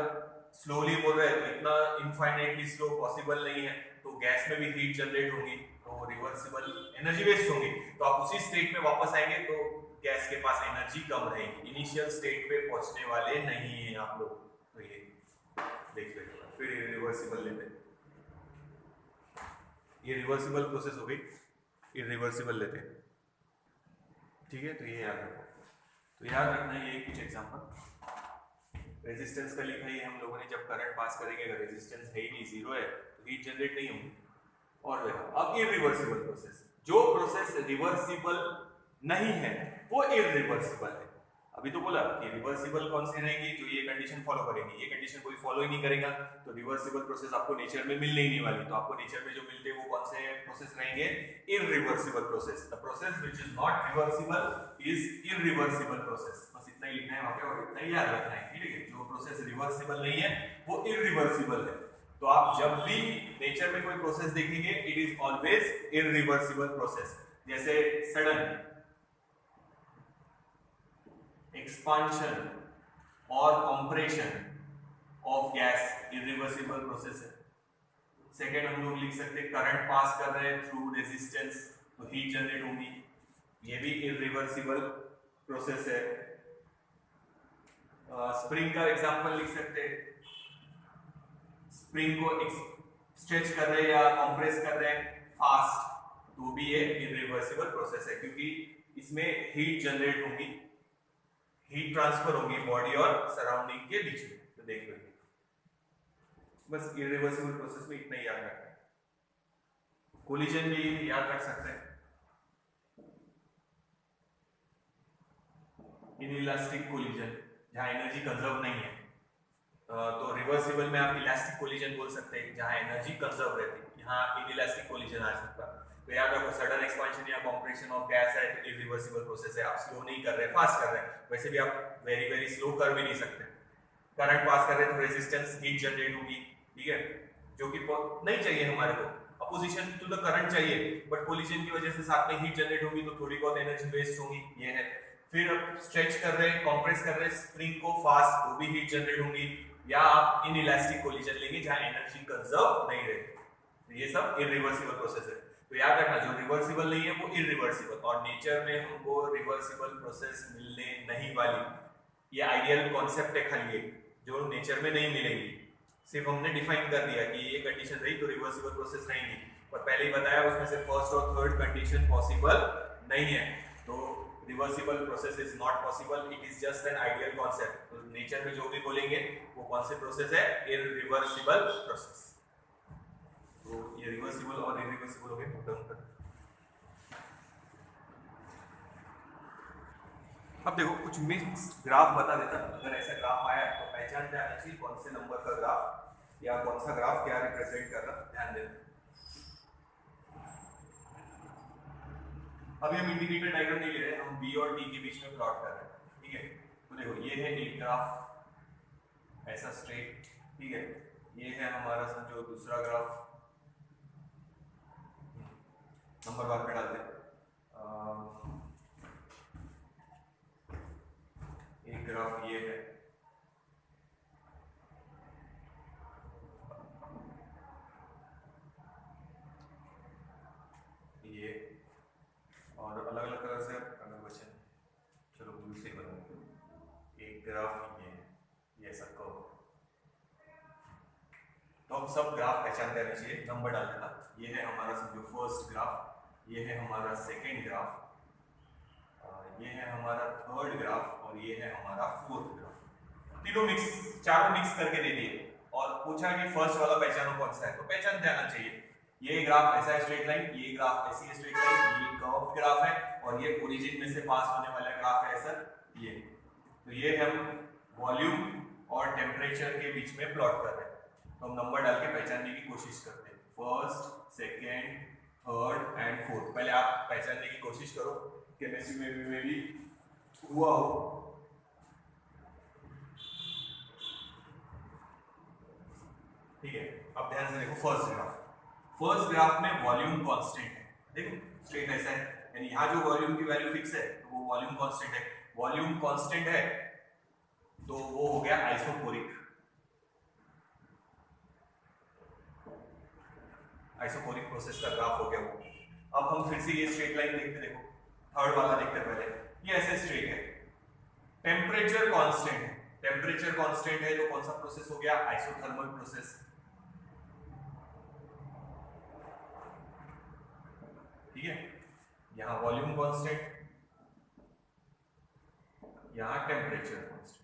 स्लोली बोल रहे हैं तो इतना इनफाइनाइटली स्लो पॉसिबल नहीं है, तो गैस में भी हीट जनरेट होगी, तो रिवर्सिबल एनर्जी वेस्ट होगी। तो आप उसी स्टेट में वापस आएंगे तो गैस के पास एनर्जी कम रहेगी, इनिशियल स्टेट पे पहुंचने वाले नहीं हैं आप लोग। तो ये देख लो, फिर रिवर्सिबल लेते हैं, ये रिवर्सिबल प्रोसेस हो गई, इरिवर्सिबल लेते हैं। ठीक है, तो ये याद रखो। तो याद रखना ये कुछ एग्जांपल। रेजिस्टेंस का लिखा है हम लोगों ने, जब करंट पास करेंगे अगर रेजिस्टेंस है ही नहीं, जीरो है, तो हीट जनरेट नहीं होगी। और देखो अब इरिवर्सिबल प्रोसेस, जो प्रोसेस रिवर्सिबल नहीं है वो इरिवर्सिबल है। अभी तो बोला कि रिवर्सिबल कौन सी रहेगी? जो ये कंडीशन फॉलो करेगी, ये कंडीशन कोई फॉलो ही नहीं करेगा तो रिवर्सिबल प्रोसेस आपको नेचर में मिलने ही नहीं वाली। तो आपको नेचर में जो मिलते हैं वो कौन से प्रोसेस रहेंगे? Irreversible process. The process which is not reversible is irreversible process. बस इतना ही लिखना है वहां पे और इतना ही याद रखना है। ठीक है, जो प्रोसेस रिवर्सिबल नहीं है वो इरिवर्सिबल है। तो आप जब भी नेचर में कोई प्रोसेस देखेंगे it is always irreversible process. जैसे सडन एक्सपांशन और compression of gas irreversible process है। सेकेंड हम लोग लिख सकते हैं करंट पास कर रहे हैं थ्रू रेजिस्टेंस तो हीट जनरेट होगी, ये भी इरिवर्सिबल प्रोसेस है। स्प्रिंग का एग्जांपल लिख सकते हैं, स्प्रिंग को स्ट्रेच कर रहे हैं या कंप्रेस कर रहे हैं फास्ट, तो भी ये इरिवर्सिबल प्रोसेस है, क्योंकि इसमें हीट जनरेट होगी, हीट ट्रांसफर होगी बॉडी और सराउंडिंग के बीच में। तो देख लो, बस इरिवर्सिबल प्रोसेस में इतना ही याद रखना है। कोलिजन भी याद रख सकते हैं, इनइलास्टिक कोलिजन जहां एनर्जी कंजर्व नहीं है, तो रिवर्सिबल में आप इलास्टिक कोलिजन बोल सकते हैं जहां एनर्जी कंजर्व रहती है, यहाँ इनइलास्टिक कोलिजन आ सकता है। तो याद रखो सडन एक्सपांशन या कंप्रेशन ऑफ गैस है तो इरिवर्सिबल प्रोसेस है। आप स्लो नहीं कर रहे, फास्ट कर रहे हैं, वैसे भी आप वेरी वेरी स्लो कर भी नहीं सकते। करंट पास कर रहे हैं तो रेजिस्टेंस हीट जनरेट होगी, ठीक है, जो कि नहीं चाहिए हमारे को। अपोजिशन टू द करंट चाहिए, बट कोलिजन की वजह से साथ में हीट जनरेट होगी तो थोड़ी बहुत एनर्जी वेस्ट होगी, ये है। फिर स्ट्रेच कर रहे हैं, कंप्रेस कर रहे हैं स्प्रिंग को फास्ट, तो भी हीट जनरेट होगी, या आप इनइलास्टिक कोलिजन लेंगे जहां एनर्जी कंजर्व नहीं रहती। तो ये सब इरिवर्सिबल प्रोसेस है। तो याद रखना जो रिवर्सिबल नहीं है वो इरिवर्सिबल, और नेचर में हमको रिवर्सिबल प्रोसेस मिलने नहीं वाली। ये आइडियल कॉन्सेप्ट है खाली एक, जो नेचर में नहीं मिलेगी। सिर्फ हमने डिफाइन कर दिया कि ये कंडीशन रही तो रिवर्सिबल प्रोसेस रहेंगी, पर पहले ही बताया उसमें से फर्स्ट और थर्ड कंडीशन पॉसिबल नहीं है। तो reversible process is not possible, it is just an ideal concept. तो नेचर में जो भी बोलेंगे वो कौन से प्रोसेस है? Irreversible process. तो ये रिवर्सिबल और इरिवर्सिबल हो गए टोटल। अब देखो कुछ मिक्स्ड ग्राफ बता देता, अगर ऐसा ग्राफ आया तो पहचान जाना चाहिए कौन से नंबर का ग्राफ या कौन सा ग्राफ क्या रिप्रेजेंट कर रहा, ध्यान देना। अभी हम इंडिकेटर डायग्राम नहीं ले रहे, हम बी और डी के बीच में प्लॉट कर रहे हैं, ठीक है। तो देखो ये है एक ग्राफ ऐसा स्ट्रेट, ठीक है, ये है हमारा समझो दूसरा ग्राफ, नंबर बाद में डालते हैं। एक ग्राफ ये है, ये, और अलग अलग कलर से अगर बचे, चलो ब्लू से बनाते हैं। एक ग्राफ ये ऐसा कर्व, तो हम सब ग्राफ पहचान करने चाहिए, नंबर डाल देना। ये है हमारा समझो फर्स्ट ग्राफ, ये है हमारा सेकेंड ग्राफ, ये है हमारा थर्ड ग्राफ, और ये है हमारा फोर्थ ग्राफ। तीनों मिक्स, चारों मिक्स करके दे दिए और पूछा कि फर्स्ट वाला पहचानो कौन सा है, तो पहचान जाना चाहिए। ये ग्राफ ऐसा है स्ट्रेट लाइन, ये ग्राफ ऐसी है स्ट्रेट लाइन, ये कर्व ग्राफ है, और ये ओरिजिन में से पास होने वाला ग्राफ है ऐसा ये। तो ये हम वॉल्यूम और टेम्परेचर के बीच में प्लॉट कर रहे हैं, तो हम नंबर डाल के पहचानने की कोशिश करते हैं, first, second, third and fourth. पहले आप पहचानने की कोशिश करो, केमिस्ट्री में भी हुआ हो। ठीक है, अब ध्यान से देखो फर्स्ट ग्राफ में वॉल्यूम कांस्टेंट है, देखो स्ट्रेट ऐसा है, यानी यहाँ जो वॉल्यूम की वैल्यू फिक्स है तो वो वॉल्यूम कांस्टेंट है। वॉल्यूम कांस्टेंट है तो वो हो गया आइसोकोरिक, आइसोकोरिक प्रोसेस का ग्राफ हो गया वो। अब हम फिर से ये स्ट्रेट लाइन देखते, देखो थर्ड वाला देखते पहले, ये ऐसे स्ट्रेट है, टेम्परेचर कांस्टेंट है, टेम्परेचर कांस्टेंट है तो कौन सा प्रोसेस हो गया, आइसोथर्मल प्रोसेस। ठीक है, यहां वॉल्यूम कांस्टेंट, यहां टेम्परेचर कांस्टेंट।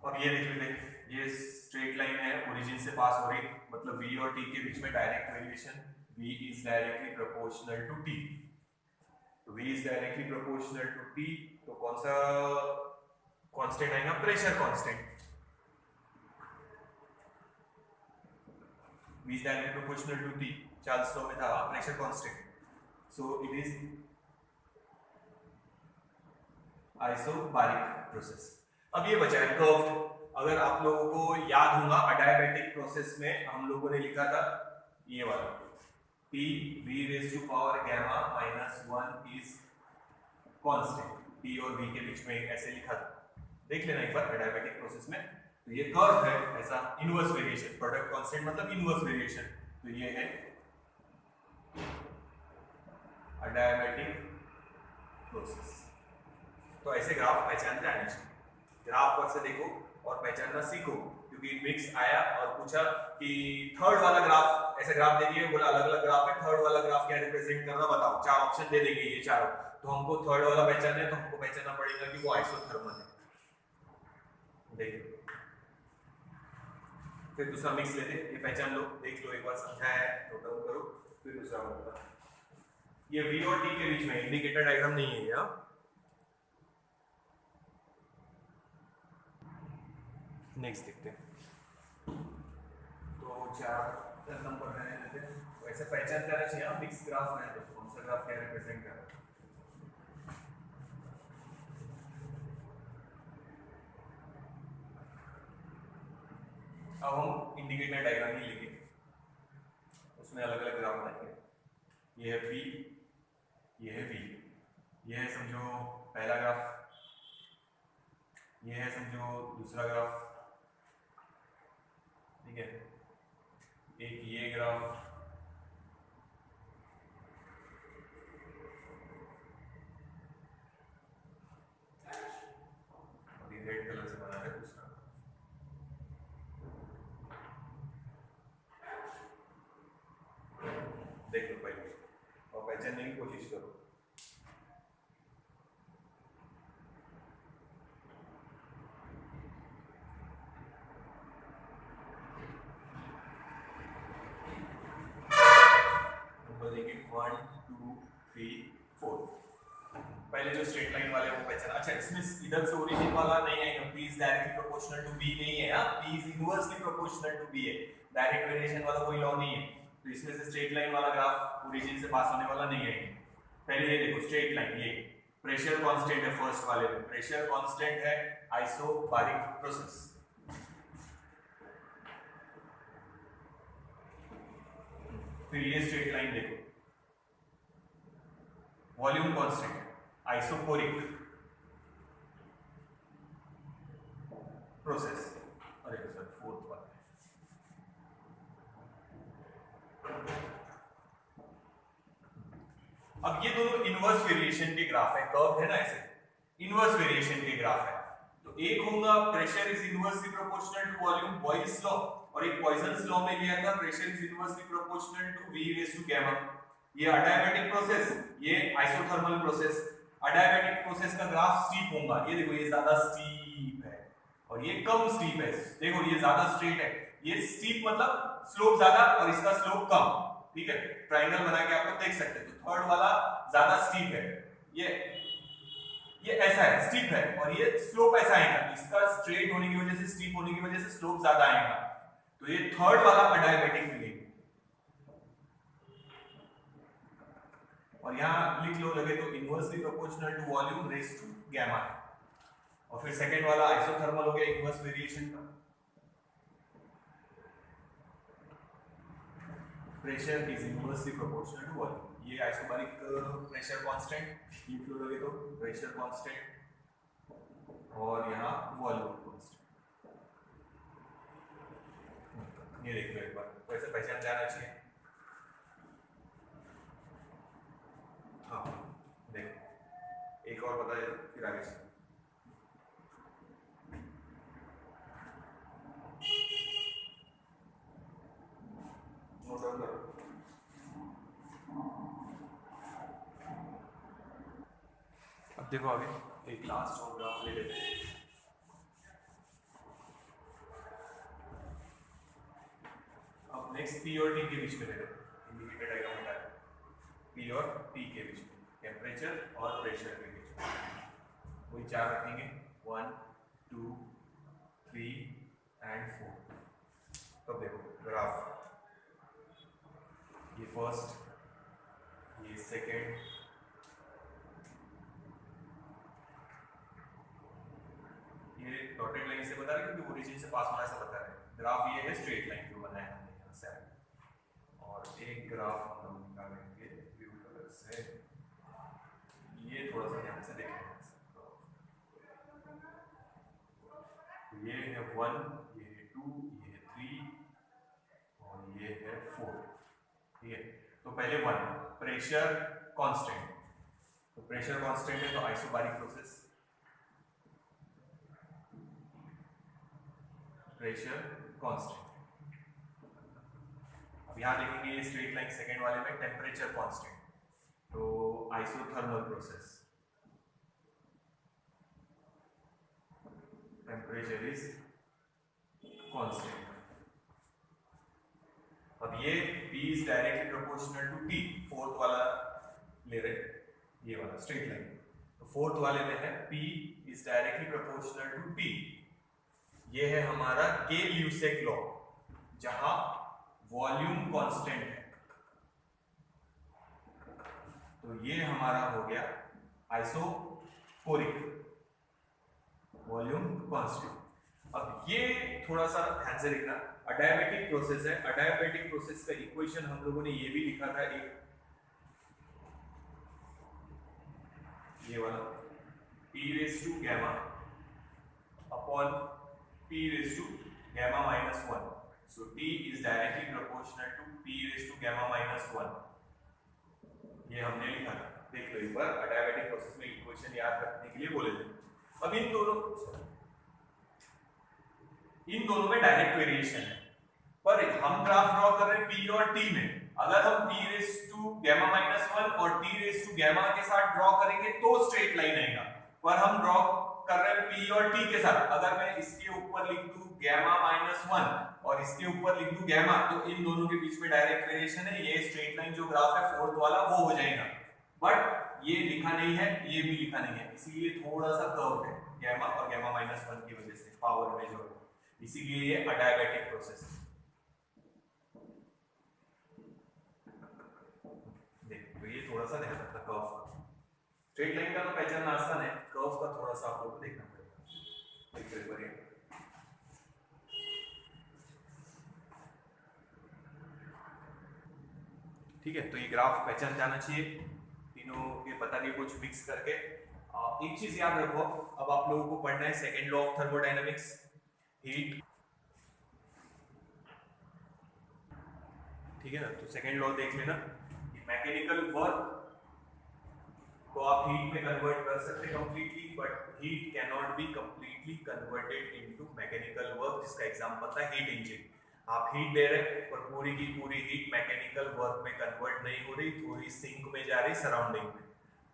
और ये देख लेते, ये स्ट्रेट लाइन है, ओरिजिन से पास हो रही, मतलब v और t के बीच में direct variation, v is directly proportional to t, तो v is directly proportional to t, तो कौन सा कांस्टेंट आएगा, pressure constant. v is directly proportional to t, Charles law में था pressure constant, so it is isobaric process. अब ये बचा है कर्व्ड। अगर आप लोगों को याद होगा अडायाबैटिक प्रोसेस में हम लोगों ने लिखा था ये वाला t v raised to power gamma minus 1 is constant, t और v के बीच में ऐसे लिखा था, देख लेना एक बार अडायाबैटिक प्रोसेस में। तो ये कर्व है ऐसा, इनवर्स वेरिएशन, प्रोडक्ट कांस्टेंट मतलब इनवर्स वेरिएशन, तो ये है अडायाबैटिक प्रोसेस। तो ऐसे ग्राफ पहचानते आने चाहिए, ग्राफ पर से देखो और पहचानना सीखो, क्योंकि मिक्स आया और पूछा कि थर्ड वाला ग्राफ, ऐसे ग्राफ दे दिए, बोला अलग अलग ग्राफ है, थर्ड वाला ग्राफ क्या रिप्रेजेंट कर रहा बताओ, चार ऑप्शन दे देंगे ये चारों, तो हमको थर्ड वाला पहचानना है, तो हमको पहचानना पड़ेगा कि वो आइसोथर्मल है। देखिए फिर दूसरा मिक्स लेते, ये पहचान लो, देख लो एक बार, समझाया है नोट डाउन करो, फिर दूसरा होगा। ये v और t के बीच में इंडिकेटर डायग्राम नहीं है ये, नेक्स्ट देखते हैं। तो चार नंबर रहने देते हैं, तो ऐसे पहचान करना चाहिए मिक्स ग्राफ है तो कौन सा ग्राफ क्या रिप्रेजेंट कर रहा है। अब हम इंडिकेटर डायग्राम ही लिखेंगे, उसमें अलग अलग ग्राफ बनाएंगे। ये है P, ये है V, ये है समझो पहला ग्राफ, ये है समझो दूसरा ग्राफ, ठीक है, एक ये ग्राफ, और ये रेड कलर से बना है दूसरा। देख लो पहले और पहचानने की कोशिश करो। देखिए 1 2 3 4, पहले जो स्ट्रेट लाइन वाले वो पहचाना। अच्छा इसमें इधर से ओरिजिन वाला नहीं आएगा, p is directly proportional to b नहीं है, p is inversely proportional to b है, डायरेक्ट वेरिएशन वाला कोई लॉ नहीं है, तो इसमें से स्ट्रेट लाइन वाला ग्राफ ओरिजिन से पास होने वाला नहीं है। पहले ये देखो स्ट्रेट लाइन, ये प्रेशर कांस्टेंट है फर्स्ट वाले में, प्रेशर कांस्टेंट है आइसोबारिक प्रोसेस। फिर ये स्ट्रेट लाइन देखो, वॉल्यूम कांस्टेंट आइसोकोरिक प्रोसेस। अरे सर फोर्थ वाला, अब ये दोनों इनवर्स वेरिएशन के ग्राफ है, कर्व है ना ऐसे, इनवर्स वेरिएशन के ग्राफ है। तो एक होगा pressure is inversely proportional to volume, Boyle's law, और एक पॉइजन्स लॉ में लिया था pressure is inversely proportional to v raise to gamma. ये अडायबैटिक प्रोसेस, ये आइसोथर्मल प्रोसेस। अडायबैटिक प्रोसेस का ग्राफ स्टीप होगा, ये देखो ये ज्यादा स्टीप है और ये कम स्टीप है। देखो ये ज्यादा स्ट्रेट है, ये स्टीप मतलब स्लोप ज्यादा और इसका स्लोप कम, ठीक है। ट्रायंगल बना के आपको देख सकते हैं। तो थर्ड वाला ज्यादा स्टीप है, ये ऐसा है स्टीप है, और ये स्लोप ऐसा आएगा, इसका स्ट्रेट होने की वजह से, स्टीप होने की वजह से स्लोप ज्यादा आएगा। तो ये थर्ड वाला अडायबैटिक मिलेगा। और यहां लिख लो लगे तो inversely proportional to volume raise to gamma है। और फिर सेकंड वाला आइसोथर्मल हो गया इनवर्स वेरिएशन का। Pressure is inversely proportional to volume, ये आइसोबारिक प्रेशर कांस्टेंट लिख लो लगे तो प्रेशर कांस्टेंट, और यहाँ वॉल्यूम कांस्टेंट। ये देखो एक बार वैसे पहचान जाना चाहिए। हाँ देखो एक और बता दे फिर आगे चलो। नोट डाउन करो। अब देखो आगे एक लास्ट और ग्राफ ले लेते हैं। अब नेक्स्ट पी और टी के बीच में ले लो, इंडिकेटर डायग्राम बता दो। पी और टी के बीच में, टेम्परेचर और प्रेशर के बीच में वही चार रखेंगे, 1 2 3 एंड 4। तब देखो ग्राफ, ये फर्स्ट, ये सेकेंड, ये डॉटेड लाइन से बता रहे हैं क्योंकि ओरिजिन से पास होना ऐसा बता रहे हैं। ग्राफ ये है स्ट्रेट लाइन जो बनाया हमने यहाँ से, और एक ग्राफ हम लोग निकालेंगे ब्लू कलर से, ये थोड़ा सा ध्यान से देखेंगे। ये है 1, ये है 2, ये है 3 और ये है 4, ठीक है। तो पहले 1 प्रेशर कांस्टेंट, तो प्रेशर कांस्टेंट है तो आइसोबारिक प्रोसेस, प्रेशर कांस्टेंट। अब यहां देखेंगे ये स्ट्रेट लाइन सेकेंड वाले में टेम्परेचर कांस्टेंट, तो isothermal process, temperature is constant. अब ये P is directly proportional to T, fourth वाला ले रहे, ये वाला स्ट्रेट लाइन, तो फोर्थ वाले में है P is directly proportional to T। ये है हमारा के ल्यूसेक लॉ, जहां वॉल्यूम कांस्टेंट है, तो ये हमारा हो गया आइसोकोरिक वॉल्यूम कांस्टेंट। अब ये थोड़ा सा ध्यान से देखना, अडायबैटिक प्रोसेस है, अडायबैटिक प्रोसेस का इक्वेशन हम लोगों ने ये भी लिखा था, एक ये वाला P raise to gamma upon P raised to gamma minus 1. So T is directly proportional to P raised to gamma minus 1. ये हमने लिखा था, देख लो एक बार। अडायबैटिक प्रोसेस में इक्वेशन याद रखने के लिए बोले थे। अब इन दोनों में डायरेक्ट वेरिएशन है, पर हम ग्राफ ड्रॉ कर रहे हैं P और T में। अगर हम P raised to gamma minus 1 और T raised to gamma के साथ ड्रॉ करेंगे तो स्ट्रेट लाइन आएगा, पर हम ड्रॉ कर रहे हैं P और T के साथ। अगर मैं इसके ऊपर लिख दूं gamma minus 1 और इसके ऊपर लिख दूं gamma, तो इन दोनों के बीच में डायरेक्ट वेरिएशन है। ये स्ट्रेट लाइन जो ग्राफ है फोर्थ वाला वो हो जाएगा, बट ये लिखा नहीं है, ये भी लिखा नहीं है, इसीलिए थोड़ा सा कर्व है gamma और gamma minus 1 की वजह से पावर में जो, इसीलिए ये अडायबैटिक प्रोसेस है। देख तो ये थोड़ा थोड़ा सा ध्यान रखना कर्व का। स्ट्रेट लाइन का तो पहचानना आसान है, कर्व का थोड़ा सा आप लोगों को देखना पड़ेगा। ठीक है, तो ये ग्राफ पहचान जाना चाहिए, तीनों ये पता नहीं कुछ मिक्स करके। एक चीज याद रखो, अब आप लोगों को पढ़ना है second law of thermodynamics, heat. ठीक है ना, तो सेकेंड लॉ देख लेना, मैकेनिकल वर्क को आप हीट में कन्वर्ट कर सकते completely, but heat can not be completely converted into mechanical work, जिसका एग्जांपल था हीट इंजन। आप हीट दे रहे पर पूरी की पूरी हीट मैकेनिकल वर्क में कन्वर्ट नहीं हो रही, थोड़ी सिंक में जा रही सराउंडिंग में।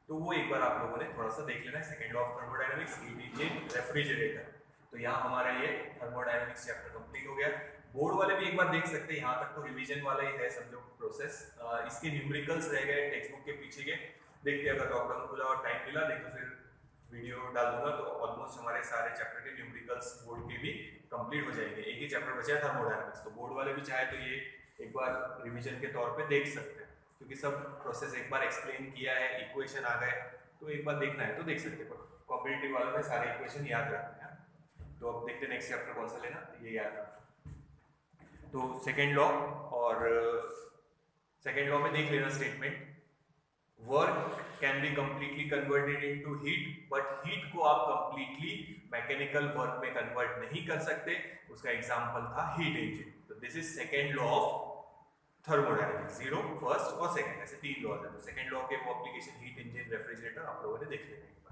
तो वो एक बार आप लोगों ने थोड़ा सा देख लेना है, second law of thermodynamics, heat engine, refrigerator. तो यहाँ हमारा ये थर्मोडायनेमिक्स चैप्टर कंप्लीट हो गया। बोर्ड वाले भी एक बार देख सकते हैं, यहाँ तक तो रिवीजन वाला ही है समझो प्रोसेस। इसके न्यूमेरिकल्स रह गए टेक्स्ट बुक के पीछे के, देखते अगर लॉकडाउन खुला और टाइम मिला, नहीं तो फिर वीडियो डाल दूंगा, तो ऑलमोस्ट हमारे सारे चैप्टर के न्यूमेरिकल्स बोर्ड के भी कंप्लीट हो जाएंगे। एक ही चैप्टर बचा है थर्मोडायनेमिक्स, तो बोर्ड वाले भी चाहे तो ये एक बार रिवीजन के तौर पे देख सकते हैं, क्योंकि सब प्रोसेस एक बार एक्सप्लेन किया है, इक्वेशन आ गए, तो एक बार देखना है तो देख सकते हैं। कॉम्पिटिटिव वालों ने सारे इक्वेशन याद रखना है। तो अब देखते हैं नेक्स्ट चैप्टर कौन सा लेना, ये याद रखना। तो सेकेंड लॉ, और सेकेंड लॉ में देख लेना statement, work can be completely converted into heat, but heat को आप कंप्लीटली मैकेनिकल वर्क में कन्वर्ट नहीं कर सकते, उसका एग्जांपल था हीट इंजन। तो this is second law of thermodynamics, zero, first और सेकंड, ऐसे तीन लॉज है। तो सेकंड लॉ के वो एप्लीकेशन हीट इंजन, रेफ्रिजरेटर आप लोगों ने देख लेना।